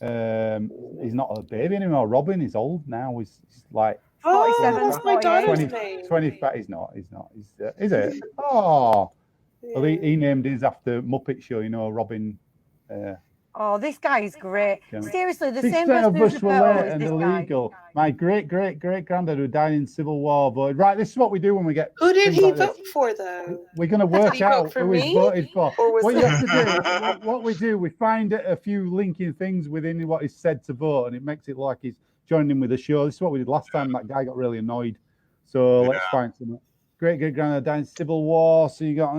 Speaker 1: He's not a baby anymore. Robin is old now. He's like
Speaker 4: Oh,
Speaker 3: 47,
Speaker 4: that's my
Speaker 3: 48.
Speaker 4: daughter's
Speaker 1: 20,
Speaker 4: name.
Speaker 1: 25. He's not. Is it? Oh. Well, he named his after Muppet Show. You know, Robin.
Speaker 3: Oh, this guy is great.
Speaker 1: Yeah.
Speaker 3: Seriously, the
Speaker 1: 6%
Speaker 3: same
Speaker 1: of
Speaker 3: person
Speaker 1: us
Speaker 3: who's
Speaker 1: were
Speaker 3: the
Speaker 1: late
Speaker 3: is
Speaker 1: and
Speaker 3: this guy.
Speaker 1: illegal. My great granddad who died in Civil War voted. Right, this is what we do when we get.
Speaker 4: Who did
Speaker 1: things
Speaker 4: he
Speaker 1: like this.
Speaker 4: vote for, though?
Speaker 1: We're going to
Speaker 4: Did
Speaker 1: work
Speaker 4: he vote
Speaker 1: out
Speaker 4: for
Speaker 1: who he's
Speaker 4: me?
Speaker 1: voted for.
Speaker 4: Or was
Speaker 1: What you
Speaker 4: it-
Speaker 1: have to do, what we do, we find a few linking things within what is said to vote, and it makes it like he's joined in with the show. This is what we did last time. That guy got really annoyed. So let's find some. Great granddad died in Civil War. So you got.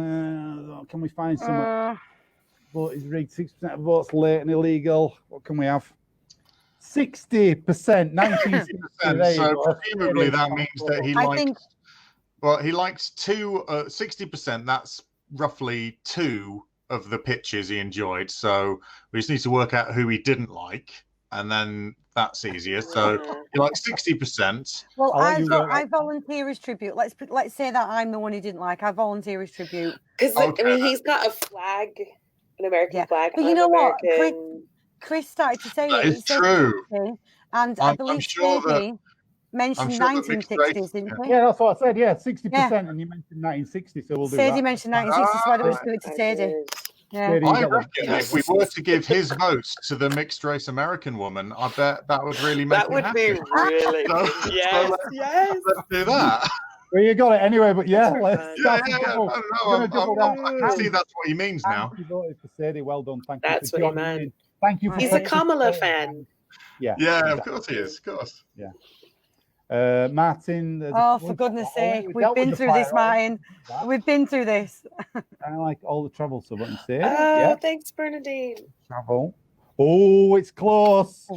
Speaker 1: Can we find some? Vote is rigged. 6% of votes late and illegal. What can we have? 60%. 1960.
Speaker 2: So presumably that means that he
Speaker 3: I
Speaker 2: likes.
Speaker 3: think
Speaker 2: Well, he likes 60%. That's roughly 2 of the pitches he enjoyed. So we just need to work out who he didn't like, and then that's easier. So he likes 60%.
Speaker 3: well,
Speaker 1: I'll let you go.
Speaker 3: I volunteer as tribute. Let's say that I'm the one he didn't like. I volunteer as tribute.
Speaker 4: Because
Speaker 2: Okay.
Speaker 4: I mean, he's got a flag, an American
Speaker 3: Yeah.
Speaker 4: flag.
Speaker 3: But you
Speaker 4: I'm
Speaker 3: know what?
Speaker 4: American.
Speaker 3: Chris started to say
Speaker 2: That
Speaker 3: it.
Speaker 2: is
Speaker 3: It said
Speaker 2: true.
Speaker 3: 60, and I
Speaker 2: I'm
Speaker 3: believe
Speaker 2: sure that-
Speaker 3: Sadie mentioned
Speaker 2: I'm sure that mixed
Speaker 3: 1960s,
Speaker 2: race-
Speaker 3: didn't
Speaker 2: yeah.
Speaker 3: he?
Speaker 1: Yeah, that's what I said. Yeah, 60%, and you mentioned 1960, so we'll do
Speaker 3: Sadie
Speaker 1: that.
Speaker 3: mentioned 1960s, so I'd always
Speaker 2: Ah,
Speaker 3: do it to
Speaker 4: I
Speaker 3: Sadie.
Speaker 4: did.
Speaker 3: Yeah.
Speaker 1: Sadie,
Speaker 2: I
Speaker 1: you got the-
Speaker 2: reckon if we were to give his votes to the mixed race American woman, I bet that would really make
Speaker 4: That
Speaker 2: him
Speaker 4: would
Speaker 2: happy.
Speaker 4: be really
Speaker 2: So-
Speaker 4: good. Yes, yes.
Speaker 2: Let's do that.
Speaker 1: Well, you got it anyway, but yeah,
Speaker 4: That's
Speaker 1: let's
Speaker 4: fun.
Speaker 2: Yeah,
Speaker 1: that's
Speaker 2: yeah,
Speaker 1: a
Speaker 2: yeah.
Speaker 1: double.
Speaker 2: I
Speaker 1: We're
Speaker 2: don't
Speaker 1: gonna
Speaker 2: know.
Speaker 1: double
Speaker 2: I
Speaker 1: that.
Speaker 2: see that's what he means now.
Speaker 1: Thank you voted for Sadie. Well done. Thank you.
Speaker 4: That's
Speaker 1: for
Speaker 4: what he
Speaker 1: joining
Speaker 4: meant.
Speaker 1: in. Thank you for
Speaker 3: He's
Speaker 4: He's a
Speaker 3: Right.
Speaker 4: Kamala fan.
Speaker 1: Yeah.
Speaker 2: Yeah, of course he is. Of course.
Speaker 1: Martin. there's a
Speaker 3: Oh, for
Speaker 1: bunch-
Speaker 3: goodness
Speaker 1: oh,
Speaker 3: sake.
Speaker 1: we
Speaker 3: We've
Speaker 1: dealt with
Speaker 3: been
Speaker 1: the
Speaker 3: through this,
Speaker 1: fire,
Speaker 3: Martin.
Speaker 1: right?
Speaker 3: We've been through this.
Speaker 1: I like all the travel, so button Sadie.
Speaker 4: Oh,
Speaker 1: Yeah,
Speaker 4: thanks, Bernadine.
Speaker 1: travel. Oh, it's close.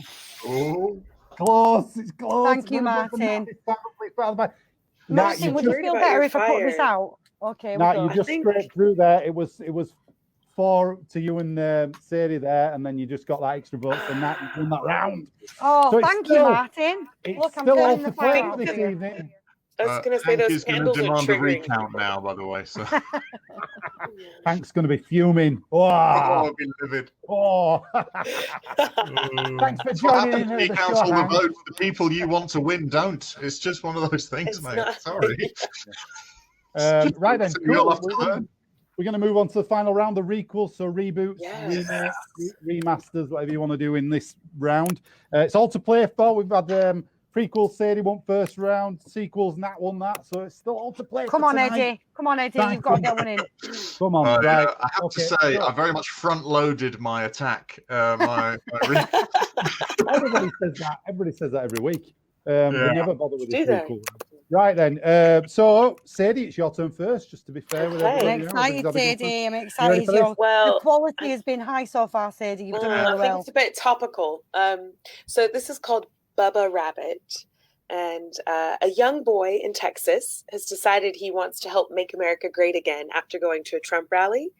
Speaker 2: Oh,
Speaker 1: Close. It's close.
Speaker 3: Thank you,
Speaker 1: We're gonna go for
Speaker 3: Martin.
Speaker 1: Martin. Martin,
Speaker 3: Martin, would you
Speaker 4: worried
Speaker 3: feel
Speaker 4: about
Speaker 3: better
Speaker 4: your
Speaker 3: if I put this
Speaker 4: fire.
Speaker 3: out? Okay,
Speaker 1: No,
Speaker 3: we'll
Speaker 1: you
Speaker 3: go.
Speaker 1: just
Speaker 4: think-
Speaker 1: scraped through there. It was 4 to you and Sadie there, and then you just got that extra vote, and that you won that round.
Speaker 3: Oh,
Speaker 1: So it's
Speaker 3: thank you,
Speaker 1: still-
Speaker 3: Martin.
Speaker 1: It's
Speaker 3: Look, I'm
Speaker 1: still all
Speaker 3: turning
Speaker 1: to
Speaker 3: the
Speaker 1: play
Speaker 3: fire
Speaker 1: for this
Speaker 3: off here.
Speaker 1: evening.
Speaker 4: I was going to say
Speaker 2: Hank
Speaker 4: those
Speaker 2: is going to
Speaker 4: candles are
Speaker 2: demand a
Speaker 4: triggering
Speaker 2: recount
Speaker 4: people.
Speaker 2: now, by the way. So
Speaker 1: Hank's going to be fuming. Oh,
Speaker 2: I'll be livid.
Speaker 1: oh. Thanks for
Speaker 2: That's what
Speaker 1: joining
Speaker 2: happens
Speaker 1: in
Speaker 2: when
Speaker 1: at
Speaker 2: you
Speaker 1: the
Speaker 2: count
Speaker 1: show,
Speaker 2: all the
Speaker 1: Hank.
Speaker 2: votes. The people you want to win don't. It's just one of those things,
Speaker 4: It's
Speaker 2: mate.
Speaker 4: not.
Speaker 2: Sorry.
Speaker 1: Right then,
Speaker 2: So we all
Speaker 1: cool.
Speaker 2: have to learn.
Speaker 1: We're going to move on to the final round, the requels, so reboots,
Speaker 4: Yes.
Speaker 1: remakes, remasters, whatever you want to do in this round. It's all to play for. We've had prequels, Sadie won first round, sequels, Nat won that, so it's still all to play.
Speaker 3: Come on, Eddie. Come on, Eddie. You've got to get one in.
Speaker 1: Come on, right.
Speaker 2: I have to say,
Speaker 1: so
Speaker 2: I very much front-loaded my attack.
Speaker 1: everybody says that. Everybody says that every week. We never bother with the prequel. Right then. So, Sadie, it's your turn first, just to be fair with everybody.
Speaker 3: I'm excited, Sadie. I'm excited.
Speaker 4: Well,
Speaker 3: the quality has been high so far, Sadie. You've done really
Speaker 4: I think
Speaker 3: well.
Speaker 4: it's a bit topical. So this is called Bubba Rabbit. And a young boy in Texas has decided he wants to help make America great again after going to a Trump rally.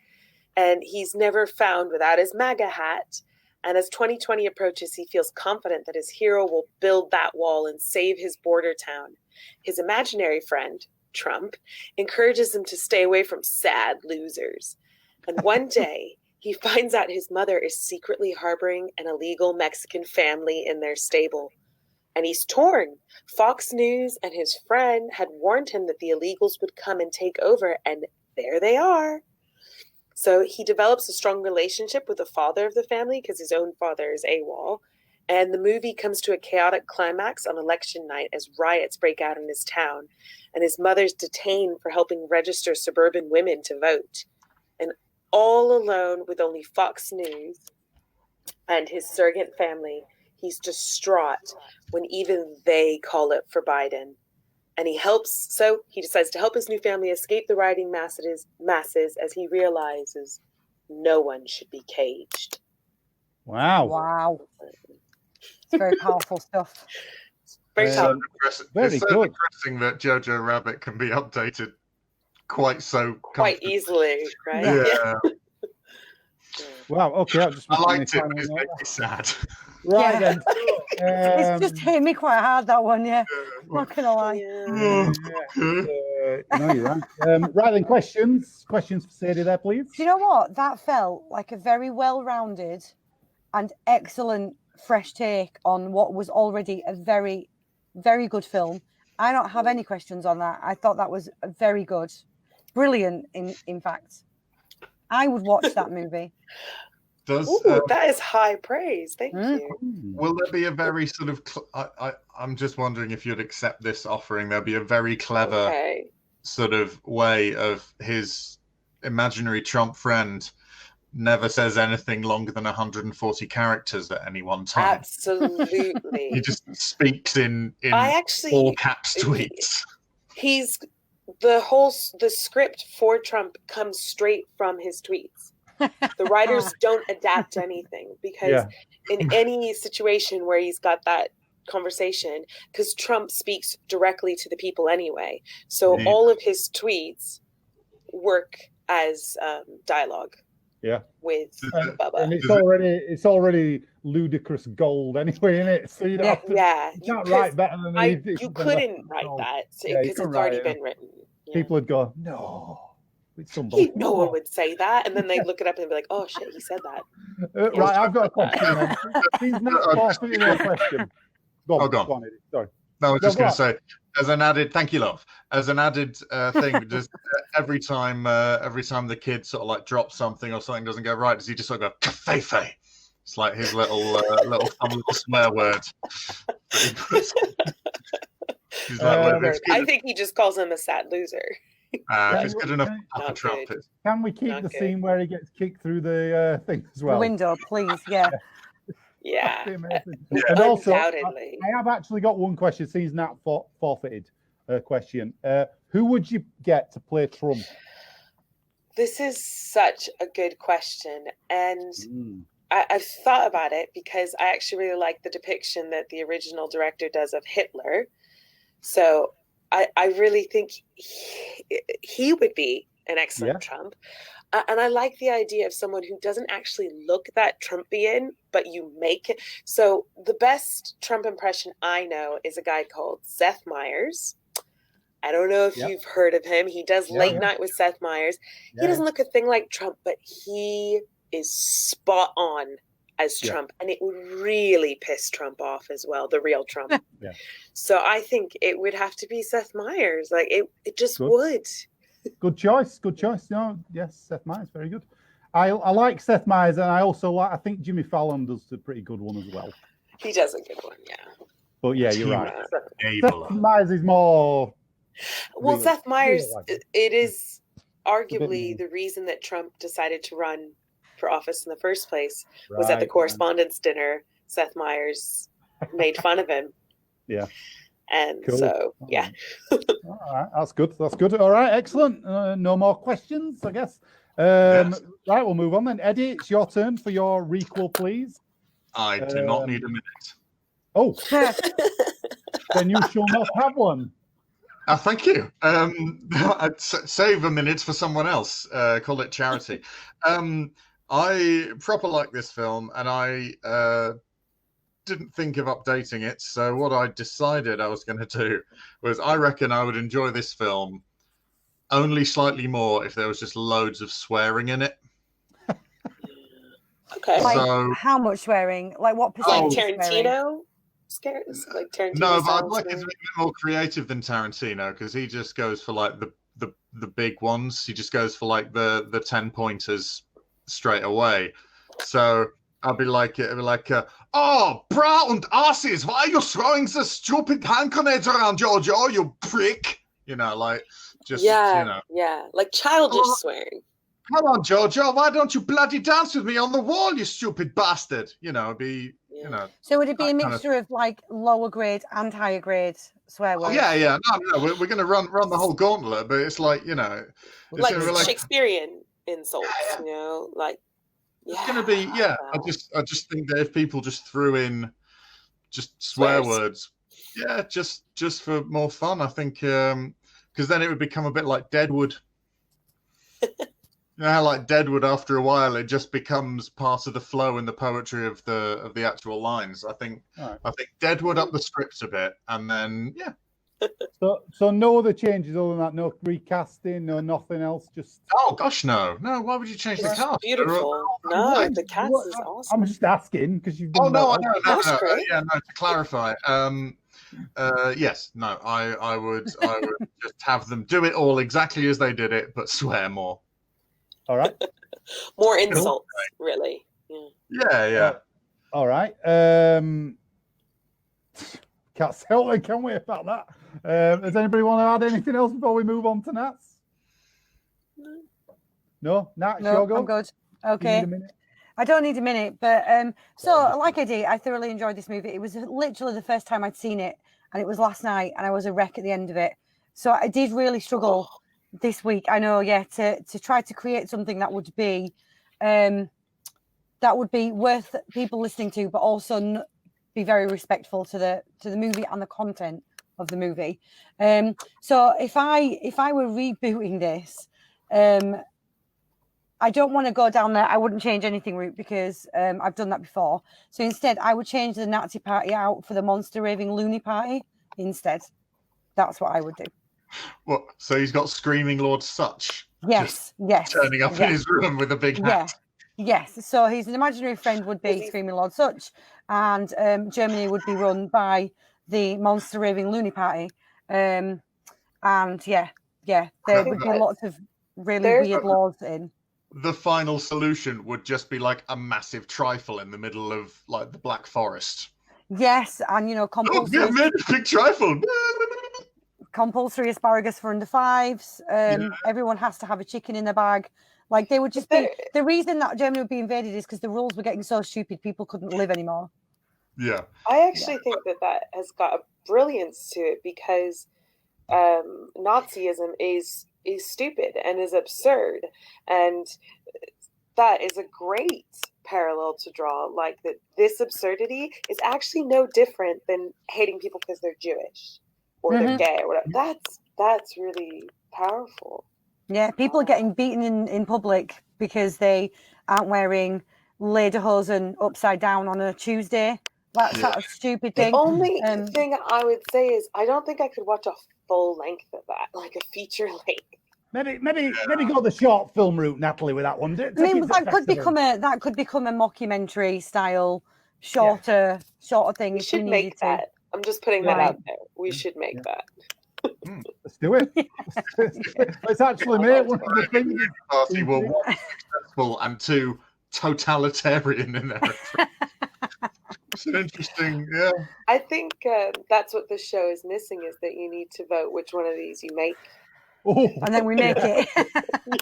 Speaker 4: And he's never found without his MAGA hat. And as 2020 approaches, he feels confident that his hero will build that wall and save his border town. His imaginary friend, Trump, encourages him to stay away from sad losers. And one day, he finds out his mother is secretly harboring an illegal Mexican family in their stable. And he's torn. Fox News and his friend had warned him that the illegals would come and take over, and there they are. So he develops a strong relationship with the father of the family because his own father is AWOL. And the movie comes to a chaotic climax on election night as riots break out in his town. And his mother's detained for helping register suburban women to vote. And all alone with only Fox News and his surrogate family, he's distraught when even they call it for Biden. And he decides to help his new family escape the rioting masses as he realizes no one should be caged.
Speaker 1: Wow.
Speaker 3: It's very powerful stuff.
Speaker 4: Very powerful.
Speaker 2: It's so depressing that Jojo Rabbit can be updated quite
Speaker 4: easily, right?
Speaker 2: Yeah.
Speaker 1: Wow. Okay.
Speaker 2: I liked it, but it's making me sad.
Speaker 1: Right then.
Speaker 3: It's just hit me quite hard, that one. Yeah. Not gonna lie.
Speaker 1: No, you're right. Right then. Questions for Sadie there, please.
Speaker 3: Do you know what? That felt like a very well-rounded and excellent fresh take on what was already a very, very good film. I don't have any questions on that. I thought that was very good. Brilliant, in fact. I would watch that movie.
Speaker 4: That is high praise. Thank you.
Speaker 2: Will there be a very sort of... I'm just wondering if you'd accept this offering. There'll be a very clever sort of way of his imaginary Trump friend never says anything longer than 140 characters at any one time.
Speaker 4: Absolutely.
Speaker 2: He just speaks in all caps tweets.
Speaker 4: The script for Trump comes straight from his tweets. The writers don't adapt anything because in any situation where he's got that conversation, because Trump speaks directly to the people anyway, so all of his tweets work as dialogue.
Speaker 1: Yeah,
Speaker 4: with Bubba,
Speaker 1: and it's already ludicrous gold anyway, isn't it? So you don't
Speaker 4: you
Speaker 1: can't write better than
Speaker 4: you couldn't write that because it's already been written. Yeah.
Speaker 1: People would go, no.
Speaker 4: No one would say that, and then they look it up and be like, "Oh shit, he said that."
Speaker 1: Right, I've got a question. Then. He's not forfeiting a question. Go on, Eddie. Sorry.
Speaker 2: No, I was just going to say, as an added, thank you, love. As an added thing, just every time the kid sort of like drops something or something doesn't go right, does he just sort of go "Fefe"? It's like his little swear word.
Speaker 4: I think he just calls him a sad loser.
Speaker 2: If it's good enough for Trump.
Speaker 1: Can we keep the scene where he gets kicked through the thing as well?
Speaker 3: The window, please. Yeah.
Speaker 4: Yeah.
Speaker 1: And also, I have actually got one question. Since Nat forfeited a question. Who would you get to play Trump?
Speaker 4: This is such a good question. And I've thought about it because I actually really like the depiction that the original director does of Hitler. So I really think he would be an excellent Trump. And I like the idea of someone who doesn't actually look that Trumpian, but you make it. So the best Trump impression I know is a guy called Seth Meyers. I don't know if
Speaker 1: Yep.
Speaker 4: you've heard of him. He does
Speaker 1: Yeah,
Speaker 4: Late
Speaker 1: yeah.
Speaker 4: Night with Seth Meyers.
Speaker 1: Yeah,
Speaker 4: He doesn't look a thing like Trump, but he is spot on as
Speaker 1: Yeah.
Speaker 4: Trump. And it would really piss Trump off as well, the real Trump.
Speaker 1: Yeah.
Speaker 4: So I think it would have to be Seth Meyers. Like it just
Speaker 1: Good.
Speaker 4: would.
Speaker 1: Good choice. Good choice. No, yes, Seth Meyers, very good. I like Seth Meyers, and I also like. I think Jimmy Fallon does a pretty good one as well.
Speaker 4: He does a good one, yeah.
Speaker 1: But yeah, you're right.
Speaker 2: Abel.
Speaker 1: Seth Meyers is more.
Speaker 4: Well,
Speaker 1: real-
Speaker 4: Seth Meyers,
Speaker 1: real like it.
Speaker 4: it is
Speaker 1: more-
Speaker 4: arguably the reason that Trump decided to run for office in the first place was at the
Speaker 1: Right,
Speaker 4: correspondence dinner. Seth Meyers made fun of him.
Speaker 1: Yeah.
Speaker 4: And
Speaker 1: Cool.
Speaker 4: so, yeah.
Speaker 1: All right, that's good. That's good. All right, excellent. No more questions, I guess.
Speaker 2: Yes.
Speaker 1: Right, we'll move on then. Eddie, it's your turn for your requel, please.
Speaker 2: I do not need a minute.
Speaker 1: Oh, then you shall not have one.
Speaker 2: Thank you. I'd save a minute for someone else. Call it charity. I proper like this film, and I didn't think of updating it. So what I decided I was going to do was, I reckon I would enjoy this film only slightly more if there was just loads of swearing in it.
Speaker 4: Okay.
Speaker 3: Like
Speaker 2: So-
Speaker 3: how much swearing? Like what
Speaker 4: Like
Speaker 3: percentage? swearing?
Speaker 4: Tarantino? Scares? Like Tarantino?
Speaker 2: No, but I'd
Speaker 4: sounds
Speaker 2: like it to be
Speaker 4: very-
Speaker 2: a bit more creative than Tarantino, because he just goes for like the big ones. He just goes for like the 10 pointers straight away. So I'd be like, oh, bra und asses, why are you throwing the stupid hand grenades around, Jojo, you prick? You know, like, just,
Speaker 4: yeah,
Speaker 2: you know,
Speaker 4: yeah. Like childish
Speaker 2: Oh.
Speaker 4: swearing.
Speaker 2: come on, Jojo, why don't you bloody dance with me on the wall, you stupid bastard? You know, be,
Speaker 4: Yeah.
Speaker 2: you know.
Speaker 3: So would it be a
Speaker 2: That kind of-
Speaker 3: mixture of like lower grade and higher grade swear
Speaker 2: Oh,
Speaker 3: words?
Speaker 2: yeah, no, we're going to run the whole gauntlet, but it's like, you know, it's
Speaker 4: Like
Speaker 2: gonna be
Speaker 4: Shakespearean insults, you know? Like, yeah.
Speaker 2: It's gonna be, yeah. I just think that if people just threw in just swear
Speaker 4: Swears.
Speaker 2: words, yeah, just for more fun, I think, because then it would become a bit like Deadwood. You know how, like Deadwood, after a while, it just becomes part of the flow and the poetry of the actual lines. I think
Speaker 1: All
Speaker 2: I think Deadwood up the script a bit, and then yeah.
Speaker 1: So no other changes other than that. No recasting. No nothing else. Just.
Speaker 2: Oh gosh, no. Why would you change the
Speaker 4: It's
Speaker 2: cast?
Speaker 4: beautiful. No, the cast is awesome.
Speaker 1: I'm just asking because you've.
Speaker 2: Oh
Speaker 1: done
Speaker 2: no,
Speaker 1: that.
Speaker 2: no,
Speaker 4: That's
Speaker 2: no.
Speaker 4: great.
Speaker 2: Yeah, no. To clarify, yes, no. I would just have them do it all exactly as they did it, but swear more.
Speaker 1: All right.
Speaker 4: More insults, really. Yeah.
Speaker 2: Yeah.
Speaker 1: All right. Can't tell me, can we, about that? Does anybody want to add anything else before we move on to Nats? No? Nat,
Speaker 3: No,
Speaker 1: sure go?
Speaker 3: I'm good.
Speaker 1: You need
Speaker 3: Okay.
Speaker 1: a minute?
Speaker 3: I don't need a minute, but so like I did, I thoroughly enjoyed this movie. It was literally the first time I'd seen it, and it was last night, and I was a wreck at the end of it. So I did really struggle this week. I know, yeah, to try to create something that would be worth people listening to, but also be very respectful to the movie and the content of the movie. So if I were rebooting this, I don't want to go down there I wouldn't change anything route, because I've done that before. So instead, I would change the Nazi party out for the monster raving loony party instead. That's what I would do.
Speaker 2: What? So he's got Screaming Lord Such
Speaker 3: Yes, yes.
Speaker 2: turning up in his room with a big hat.
Speaker 3: Yes. So his imaginary friend would be Screaming Lord Such, and Germany would be run by the monster raving loony party. And there would be lots of really weird laws in.
Speaker 2: The final solution would just be like a massive trifle in the middle of like the Black Forest.
Speaker 3: Yes, and
Speaker 2: Oh,
Speaker 3: compulsory,
Speaker 2: yeah, man, big trifle.
Speaker 3: compulsory asparagus for under fives. Everyone has to have a chicken in their bag. Like they would just be the reason that Germany would be invaded is because the rules were getting so stupid people couldn't live anymore.
Speaker 2: Yeah.
Speaker 4: I actually think that has got a brilliance to it, because Nazism is stupid and is absurd, and that is a great parallel to draw. Like that, this absurdity is actually no different than hating people because they're Jewish or they're gay or whatever. That's really powerful.
Speaker 3: Yeah, people are getting beaten in public because they aren't wearing lederhosen upside down on a Tuesday. That's that stupid thing.
Speaker 4: The only thing I would say is I don't think I could watch a full length of that, like a feature length.
Speaker 1: Maybe go the short film route, Natalie, with that one.
Speaker 3: I mean, that could become a mockumentary style, shorter thing.
Speaker 4: We
Speaker 3: if
Speaker 4: should
Speaker 3: we
Speaker 4: make
Speaker 3: needed
Speaker 4: that. I'm just putting that
Speaker 3: Right.
Speaker 4: out there. We should make that.
Speaker 1: Let's do it. Let's actually make one of the things.
Speaker 2: Party were one, successful and two, totalitarian in their approach. It's an interesting, yeah.
Speaker 4: I think that's what this show is missing, is that you need to vote which one of these you make.
Speaker 1: Oh,
Speaker 3: And then we make it.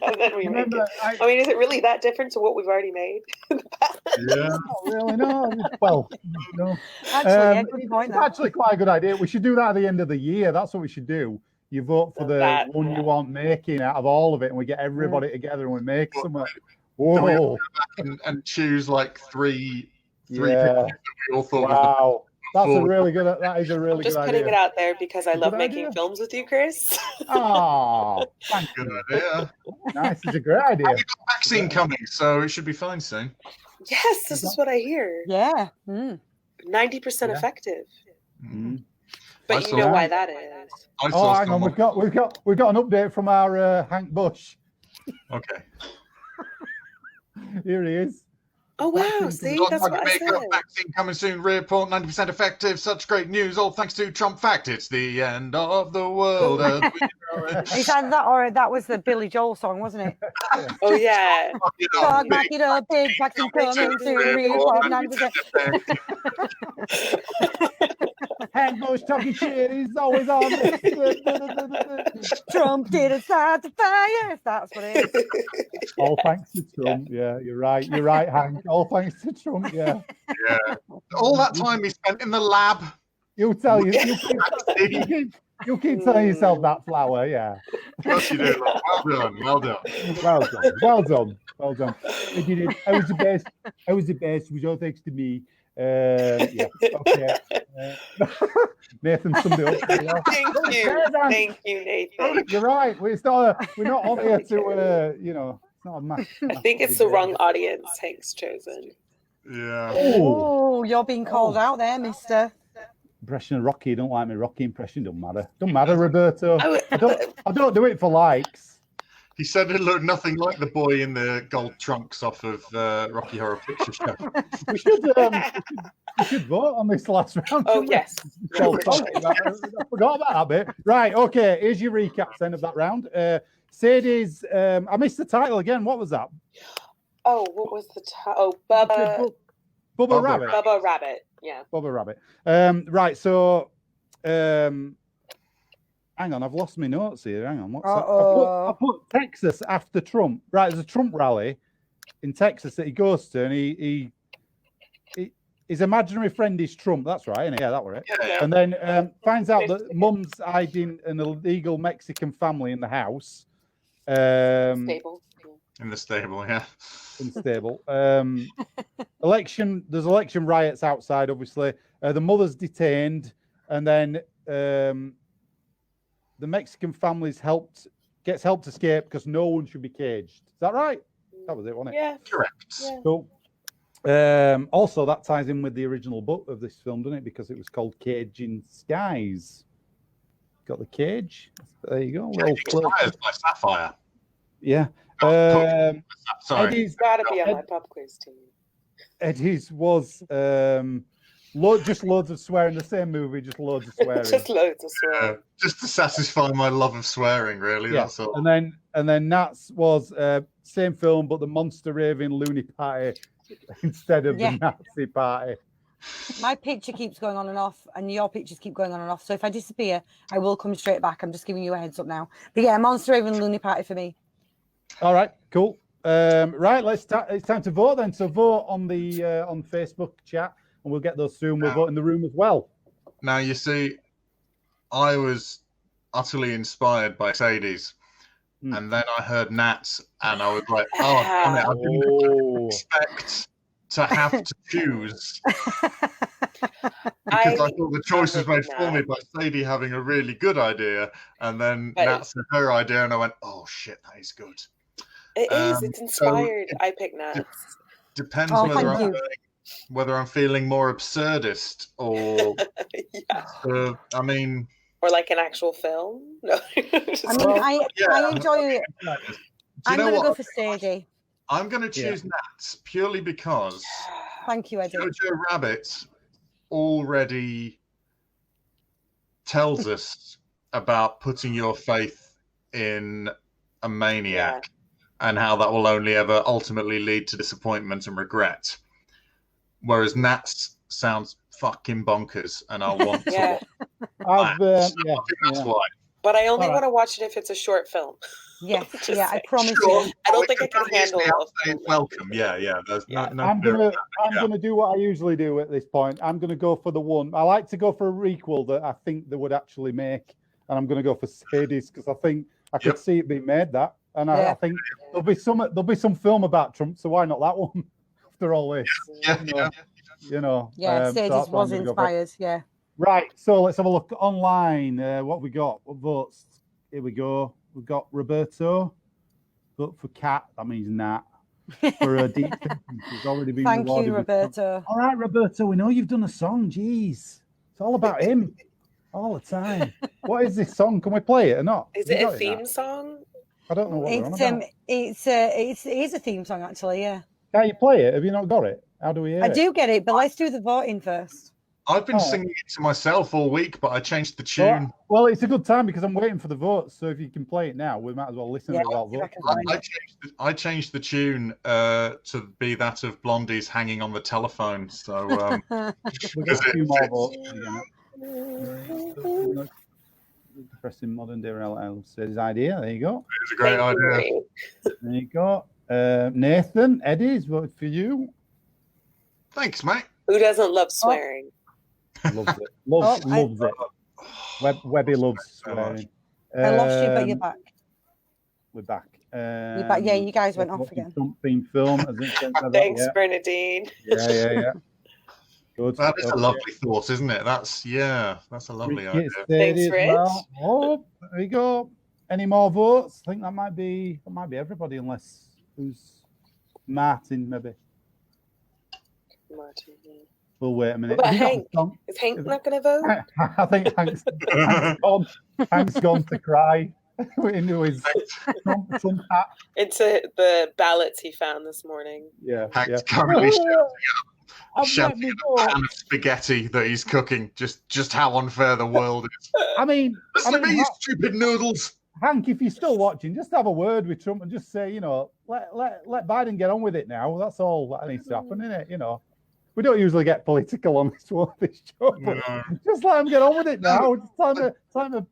Speaker 4: And then we make
Speaker 1: remember,
Speaker 4: it. I mean, is it really that different to what we've already made?
Speaker 2: Yeah.
Speaker 1: not really, no. Well, no.
Speaker 3: Actually, good point.
Speaker 1: It's actually quite a good idea. We should do that at the end of the year. That's what we should do. You vote for the
Speaker 4: That,
Speaker 1: one you want making out of all of it, and we get everybody together and we make something.
Speaker 2: Do we have to
Speaker 1: Whoa!
Speaker 2: go back and choose like three pictures
Speaker 1: Yeah.
Speaker 2: that we all thought
Speaker 1: Wow, that is a
Speaker 2: Forward.
Speaker 1: really good
Speaker 4: Just
Speaker 1: idea.
Speaker 4: putting it out there because I
Speaker 1: Good
Speaker 4: love
Speaker 1: idea.
Speaker 4: making films with you, Chris.
Speaker 1: Oh, thank
Speaker 2: was a
Speaker 1: you.
Speaker 2: good idea.
Speaker 1: Nice. It's a great idea.
Speaker 2: We've got vaccine coming, so it should be fine soon.
Speaker 4: Yes, this is what I hear.
Speaker 3: Yeah. Mm.
Speaker 4: 90%
Speaker 1: Yeah.
Speaker 4: effective.
Speaker 1: Mm.
Speaker 2: I
Speaker 4: But you
Speaker 2: saw-
Speaker 4: know why that is.
Speaker 2: I
Speaker 1: Oh,
Speaker 2: saw
Speaker 1: hang on.
Speaker 2: someone.
Speaker 1: We've got an update from our Hank Bush.
Speaker 2: Okay.
Speaker 1: Here he is.
Speaker 4: Oh, wow.
Speaker 1: Vaccine
Speaker 4: See,
Speaker 2: Got
Speaker 4: that's
Speaker 2: target
Speaker 4: what I
Speaker 2: makeup,
Speaker 4: said.
Speaker 2: vaccine coming soon. Report 90% effective. Such great news. All thanks to Trump Fact. It's the end of the world. as we know it.
Speaker 3: It's either that or that was the Billy Joel song, wasn't it?
Speaker 4: Oh, yeah.
Speaker 2: Fuck it up,
Speaker 3: Dog,
Speaker 2: big
Speaker 3: back it up, big vaccine coming soon.
Speaker 2: report,
Speaker 3: Report 90%.
Speaker 2: 90%
Speaker 1: Hank Bush talking shit. He's always on this.
Speaker 3: Trump didn't start the fire. That's what it is.
Speaker 1: All thanks to Trump. Yeah, you're right. You're right, Hank. All thanks to Trump. Yeah.
Speaker 2: Yeah. All that time he spent in the lab.
Speaker 1: You'll tell you. You'll keep telling yourself that flower. Yeah.
Speaker 2: Of course you do. Well done. Well done.
Speaker 1: Well done. Well done. Well done. I did it. I was the best. I was the best. It was all thanks to me. Yeah. Okay. Nathan summed it up. Yeah.
Speaker 4: Thank you. Thank you, Nathan.
Speaker 1: You're right. We're not on here to, it's not a mass.
Speaker 4: I think it's the wrong audience Hank's chosen.
Speaker 2: Yeah.
Speaker 3: Oh, you're being called out there, mister.
Speaker 1: Impression of Rocky. Don't like me. Rocky impression. Don't matter. Don't matter, Roberto.
Speaker 4: I
Speaker 1: don't do it for likes.
Speaker 2: He said it looked nothing like the boy in the gold trunks off of Rocky Horror Picture Show.
Speaker 1: We should vote on this last round.
Speaker 4: Oh,
Speaker 1: shouldn't we?
Speaker 4: yes.
Speaker 1: I forgot about that bit. Right, okay. Here's your recaps then of that round. Sadie's, I missed the title again. What was that?
Speaker 4: Oh, what was the title? Oh, Bubba
Speaker 1: Bubba Rabbit.
Speaker 4: Bubba Rabbit. Yeah.
Speaker 1: Bubba Rabbit. Right, so hang on, I've lost my notes here. Hang on, what's that? I put Texas after Trump. Right, there's a Trump rally in Texas that he goes to, and his imaginary friend is Trump. That's right, isn't it? Yeah, that were it.
Speaker 2: Yeah.
Speaker 1: And then finds out that mum's hiding an illegal Mexican family in the house.
Speaker 4: Stable.
Speaker 2: In the stable, yeah.
Speaker 1: In stable. There's election riots outside, obviously. The mother's detained, and then the Mexican family's gets help to escape because no one should be caged. Is that right? That was it, wasn't it?
Speaker 4: Yeah.
Speaker 2: Correct.
Speaker 4: Yeah.
Speaker 1: Cool. Also, that ties in with the original book of this film, doesn't it? Because it was called Cage in Skies. Got the cage. There you go.
Speaker 2: Inspired by Sapphire.
Speaker 1: Yeah.
Speaker 2: Sorry.
Speaker 1: Eddie's
Speaker 4: Gotta be on my pub quiz team.
Speaker 1: Eddie's was just loads of swearing. The same movie, just loads of swearing.
Speaker 4: Just loads of swearing.
Speaker 2: Just to satisfy my love of swearing, really.
Speaker 1: Yeah.
Speaker 2: That's all.
Speaker 1: And then Nats was same film, but the monster raving loony party instead of the Nazi party.
Speaker 3: My picture keeps going on and off, and your pictures keep going on and off. So if I disappear, I will come straight back. I'm just giving you a heads up now. But yeah, Monster Raven Looney Party for me.
Speaker 1: All right, cool. Right, it's time to vote then. So vote on the on Facebook chat, and we'll get those soon. We'll vote in the room as well.
Speaker 2: Now, you see, I was utterly inspired by Sadie's, and then I heard Nats, and I was like, oh, damn it, I didn't expect to have to choose. Because I thought the choice was made for me by Sadie having a really good idea, and then Nats had her idea, and I went, oh, shit, that is good.
Speaker 4: It is. It's inspired. I picked Nats.
Speaker 2: Depends
Speaker 3: Oh,
Speaker 2: whether I'm feeling more absurdist or, I mean,
Speaker 4: or like an actual film? No.
Speaker 3: I mean, I enjoy it. I'm going to go for Sadie.
Speaker 2: I'm going to choose Nats purely because
Speaker 3: Thank you, Eddie.
Speaker 2: Jojo Rabbit already tells us about putting your faith in a maniac and how that will only ever ultimately lead to disappointment and regret. Whereas Nats sounds fucking bonkers, and I'll want to watch that's why.
Speaker 4: But I only want to watch it if it's a short film.
Speaker 3: Yes, I promise you.
Speaker 4: I don't think I can handle
Speaker 2: it. Welcome, There's no
Speaker 1: I'm gonna do what I usually do at this point. I'm gonna go for the one. I like to go for a requel that I think they would actually make, and I'm gonna go for Sadie's because I think I could see it being made that, and I think there'll be some film about Trump, so why not that one? After all this,
Speaker 3: Sadie's was inspired. Yeah.
Speaker 1: Right, so let's have a look online. What we got? What votes? Here we go. We've got Roberto. Vote for Cat. That means Nat. For a deep he's already been
Speaker 3: Thank
Speaker 1: rewarded.
Speaker 3: you, Roberto.
Speaker 1: All right, Roberto. We know you've done a song. Jeez, it's all about him all the time. What is this song? Can we play it or not?
Speaker 4: Is it a theme song?
Speaker 1: I don't know what
Speaker 3: it's it is a theme song actually. Yeah.
Speaker 1: Can you play it? Have you not got it? How do we hear
Speaker 3: I do get it, but let's do the voting first.
Speaker 2: I've been singing it to myself all week, but I changed the tune.
Speaker 1: Well, it's a good time because I'm waiting for the votes. So if you can play it now, we might as well listen to it while voting.
Speaker 2: I changed the tune to be that of Blondie's "Hanging on the Telephone." So
Speaker 1: we've got a few more votes. Pressing modern day said his idea. There you go.
Speaker 2: It's a great idea.
Speaker 1: There you go. Nathan, Eddie's voted for you.
Speaker 2: Thanks, mate.
Speaker 4: Who doesn't love swearing?
Speaker 1: Loves it. Loves it. Webby loves swearing.
Speaker 3: I lost you, but you're back.
Speaker 1: We're back.
Speaker 3: You're back. Yeah, you guys went off again.
Speaker 1: Something film.
Speaker 4: Thanks, Bernadine.
Speaker 1: Yeah. Good.
Speaker 2: That is a lovely thought, isn't it? That's a lovely idea.
Speaker 4: Thanks, Rich.
Speaker 1: Oh, there we go. Any more votes? I think that might be everybody, unless who's Martin, maybe.
Speaker 4: Martin.
Speaker 1: We'll wait a minute.
Speaker 4: But Hank, is Hank not going to vote?
Speaker 1: I think Hank's gone. Hank's gone to cry into his Trump hat.
Speaker 4: Into the ballots he found this morning.
Speaker 1: Yeah.
Speaker 2: Hank's currently shouting at a pan of spaghetti that he's cooking. Just how unfair the world is.
Speaker 1: I mean,
Speaker 2: you stupid noodles.
Speaker 1: Hank, if you're still watching, just have a word with Trump and just say, let Biden get on with it now. That's all that needs to happen, isn't it? We don't usually get political on this show, but just let him get on with it now. It's time to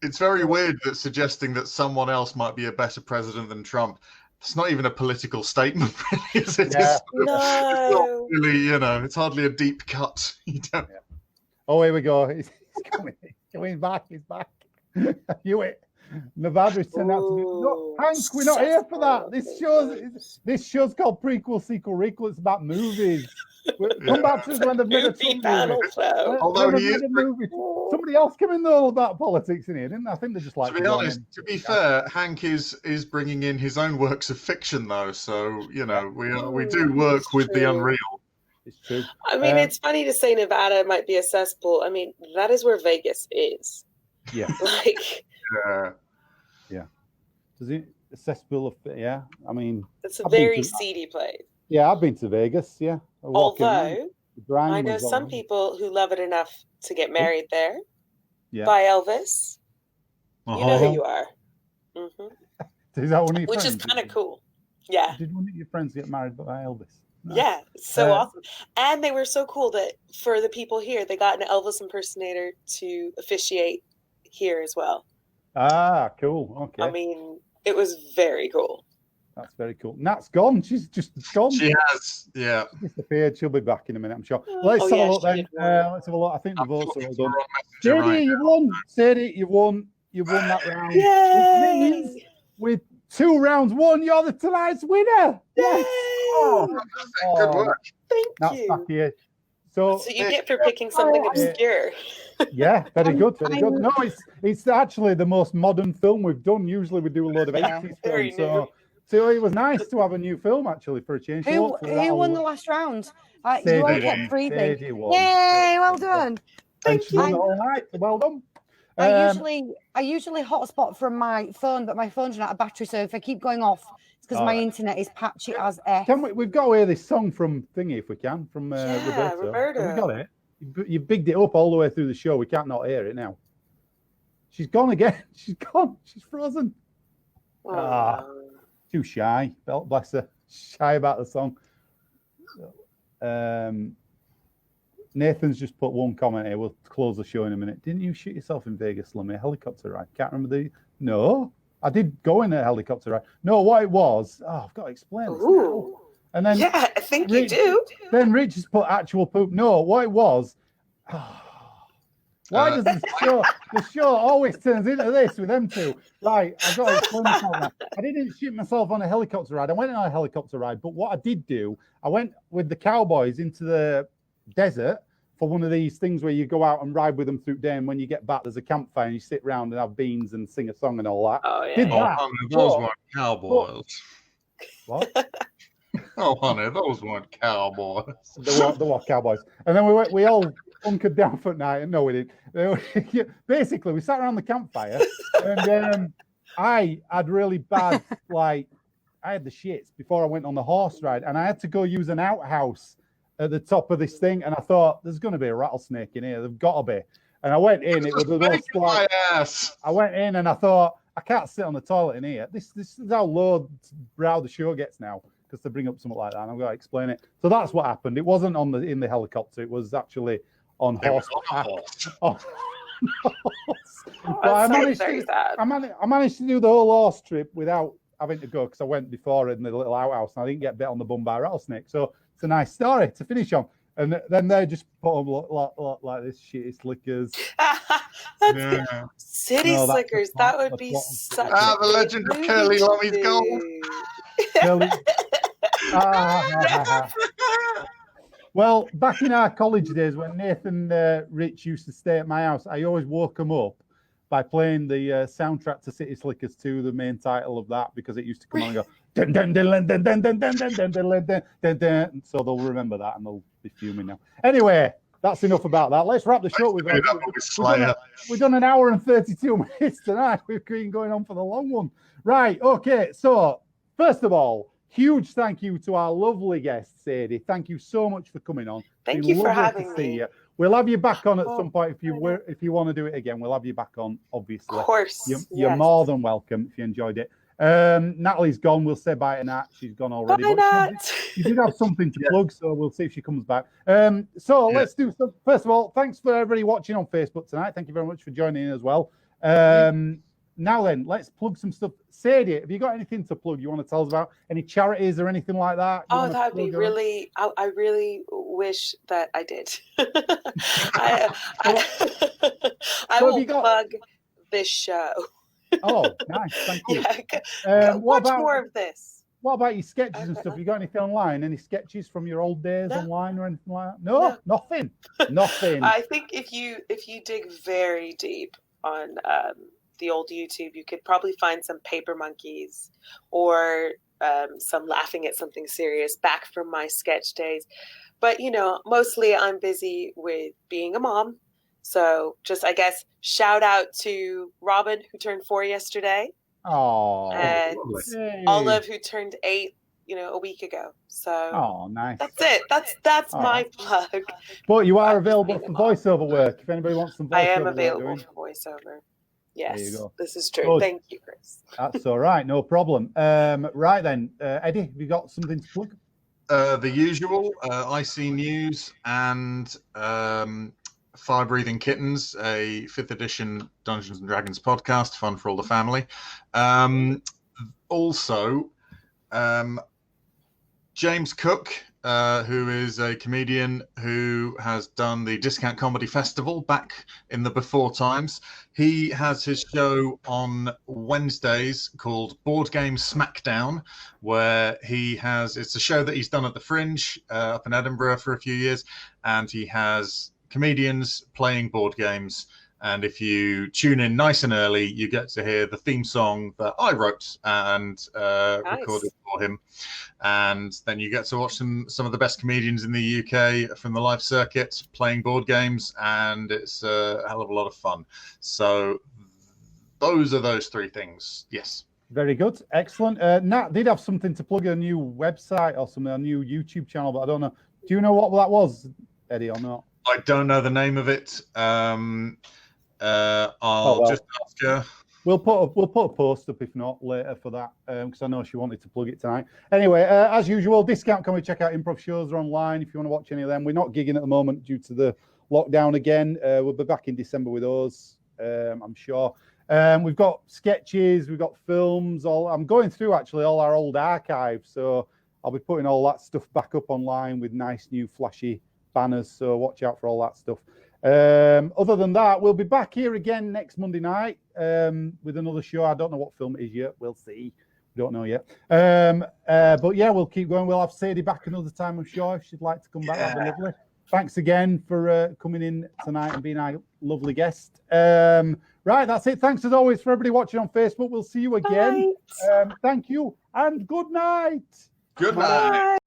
Speaker 2: It's very weird that suggesting that someone else might be a better president than Trump. It's not even a political statement, really, is it?
Speaker 1: Yeah.
Speaker 4: No.
Speaker 2: It's not really, it's hardly a deep cut.
Speaker 1: Oh, here we go. He's coming back. He's back. Nevada's turned out to be. No, Hank, we're not here for that. This show's called Prequel, Sequel, Requel. It's about movies. Come back to us when they've made a movie. Somebody else came in though about politics in here, didn't they? I think they just like.
Speaker 2: To be honest, to be fair, Hank is bringing in his own works of fiction though, so we do work with the unreal.
Speaker 1: It's true.
Speaker 4: I mean, it's funny to say Nevada might be a cesspool. I mean, that is where Vegas is.
Speaker 1: Yeah. Yeah. Does it a cesspool of? Yeah. I mean,
Speaker 4: it's a very seedy place.
Speaker 1: Yeah, I've been to Vegas. Yeah.
Speaker 4: Although I know some people who love it enough to get married there.
Speaker 1: Yeah.
Speaker 4: By Elvis. You know who you are. Mm-hmm.
Speaker 1: Is that one of your
Speaker 4: Which
Speaker 1: friends?
Speaker 4: is kind of cool. Yeah.
Speaker 1: Did one of your friends get married by Elvis? No.
Speaker 4: Yeah, so awesome. And they were so cool that for the people here, they got an Elvis impersonator to officiate here as well.
Speaker 1: Ah, cool. Okay.
Speaker 4: I mean, it was very cool.
Speaker 1: That's very cool. Nat's gone. She's just gone.
Speaker 2: She has, yeah.
Speaker 1: She disappeared. She'll be back in a minute, I'm sure. Let's have a look then. Let's have a look. I think the votes are all done. Sadie, you won. Sadie, you won. You won that round.
Speaker 4: Yay!
Speaker 1: Which means with 2 rounds won, you're the tonight's winner. Yes.
Speaker 2: Good work.
Speaker 4: Thank you.
Speaker 1: Back here. So
Speaker 4: you get for picking something obscure.
Speaker 1: Yeah, very good, very good. No, it's actually the most modern film we've done. Usually we do a load of 80s films. So it was nice to have a new film actually for a change.
Speaker 3: Who won the last round? You all kept breathing.
Speaker 1: Sadie won.
Speaker 3: Yay, well done.
Speaker 4: Thank
Speaker 1: she's done
Speaker 3: you.
Speaker 1: it all night. Well done.
Speaker 3: I usually hotspot from my phone, but my phone's run out of battery. So if I keep going off, it's because my internet is patchy as F.
Speaker 1: We've got to hear this song from Thingy if we can, from Roberto. Have we got it? You've bigged it up all the way through the show. We can't not hear it now. She's gone again. She's gone. She's frozen. Too shy. Bless her. Shy about the song. Nathan's just put one comment here. We'll close the show in a minute. Didn't you shoot yourself in Vegas, Lummy? A helicopter ride? Can't remember No, I did go in a helicopter ride. No, what it was. I've got to explain this now. And then
Speaker 4: I think you do.
Speaker 1: Then Rich has put actual poop. No, what it was. Why does the show always turns into this with them two? Right, I've got to explain myself now. I didn't shoot myself on a helicopter ride. I went on a helicopter ride, but what I did do, I went with the cowboys into the desert for one of these things where you go out and ride with them through day, and when you get back, there's a campfire and you sit around and have beans and sing a song and all that.
Speaker 4: Oh, yeah.
Speaker 1: Did that.
Speaker 2: Those weren't cowboys.
Speaker 1: What?
Speaker 2: Oh, honey, those weren't cowboys.
Speaker 1: They were cowboys. And then we all hunkered down for night. No, we didn't. Basically, we sat around the campfire, and I had really bad, I had the shits before I went on the horse ride, and I had to go use an outhouse at the top of this thing, and I thought, there's going to be a rattlesnake in here. There's got to be. And I went in. It was
Speaker 2: my ass.
Speaker 1: I went in, and I thought, I can't sit on the toilet in here. This is how low brow the show gets now, because they bring up something like that, and I've got to explain it. So that's what happened. It wasn't in the helicopter. It was actually on horseback. I managed to do the whole horse trip without having to go, because I went before in the little outhouse and I didn't get bit on the bum by a rattlesnake. So it's a nice story to finish on. And then they just put them like this shitty slickers.
Speaker 4: City slickers. That would be such
Speaker 2: the legend of Curly Lommy's gold.
Speaker 1: Well, back in our college days when Nathan Rich used to stay at my house, I always woke him up by playing the soundtrack to City Slickers 2, the main title of that, because it used to come on and go dun dun dun dun dun dun dun dun dun dun dun dun dun. So they'll remember that and they'll be fuming now. Anyway, that's enough about that. Let's wrap the show. We've done an hour and 32 minutes tonight. We've been going on for the long one. Right, okay. So, first of all, huge thank you to our lovely guest, Sadie. Thank you so much for coming on.
Speaker 4: Thank you for having me.
Speaker 1: You. We'll have you back on at some point if you want to do it again. We'll have you back on, obviously.
Speaker 4: Of course.
Speaker 1: You're more than welcome if you enjoyed it. Natalie's gone. We'll say bye to Nat. She's gone already.
Speaker 4: Bye, Nat.
Speaker 1: She did have something to plug, so we'll see if she comes back. Let's do some. First of all, thanks for everybody watching on Facebook tonight. Thank you very much for joining in as well. Now then, let's plug some stuff. Sadie, have you got anything to plug you want to tell us about? Any charities or anything like that?
Speaker 4: That'd be really, I really wish that I did. I will plug this show.
Speaker 1: Oh, nice. Thank you.
Speaker 4: Watch more of this.
Speaker 1: What about your sketches and stuff? You got anything online? Any sketches from your old days online or anything like that? No, nothing. Nothing.
Speaker 4: I think if you dig very deep on the old YouTube, you could probably find some paper monkeys or some laughing at something serious back from my sketch days. But, mostly I'm busy with being a mom. So just, I guess, shout out to Robin, who turned 4 yesterday.
Speaker 1: Oh,
Speaker 4: and Olive, who turned 8, a week ago. So
Speaker 1: nice.
Speaker 4: That's it. That's my plug.
Speaker 1: But you are available for voiceover work if anybody wants some voiceover.
Speaker 4: I am available for voiceover. Yes, there you go. This is true. Good. Thank you, Chris.
Speaker 1: That's all right. No problem. Right then, Eddie, have you got something to plug?
Speaker 2: The usual, IC News and Fire Breathing Kittens, a 5th edition Dungeons and Dragons podcast, fun for all the family. Also, James Cook, who is a comedian who has done the Discount Comedy Festival back in the before times. He has his show on Wednesdays called Board Game Smackdown, where it's a show that he's done at the Fringe up in Edinburgh for a few years, and he has comedians playing board games And if you tune in nice and early, you get to hear the theme song that I wrote and recorded for him. And then you get to watch some of the best comedians in the UK from the live circuit playing board games, and it's a hell of a lot of fun. So those are those three things. Yes.
Speaker 1: Very good. Excellent. Nat did have something to plug, a new website or something, a new YouTube channel, but I don't know. Do you know what that was, Eddie, or not?
Speaker 2: I don't know the name of it. I'll just ask her.
Speaker 1: We'll put a post up, if not later, for that, because I know she wanted to plug it tonight. Anyway, as usual, discount. Can we check out improv shows are online if you want to watch any of them? We're not gigging at the moment due to the lockdown again. We'll be back in December with those, I'm sure. We've got sketches, we've got films. I'm going through actually all our old archives, so I'll be putting all that stuff back up online with nice new flashy banners. So watch out for all that stuff. Other than that, we'll be back here again next Monday night with another show. I don't know what film it is yet. We'll see. We don't know yet. But yeah, we'll keep going. We'll have Sadie back another time, I'm sure, if she'd like to come back. That'd be lovely. Thanks again for coming in tonight and being our lovely guest. Right, that's it. Thanks as always for everybody watching on Facebook. We'll see you again. Thank you and good night.
Speaker 2: Good night.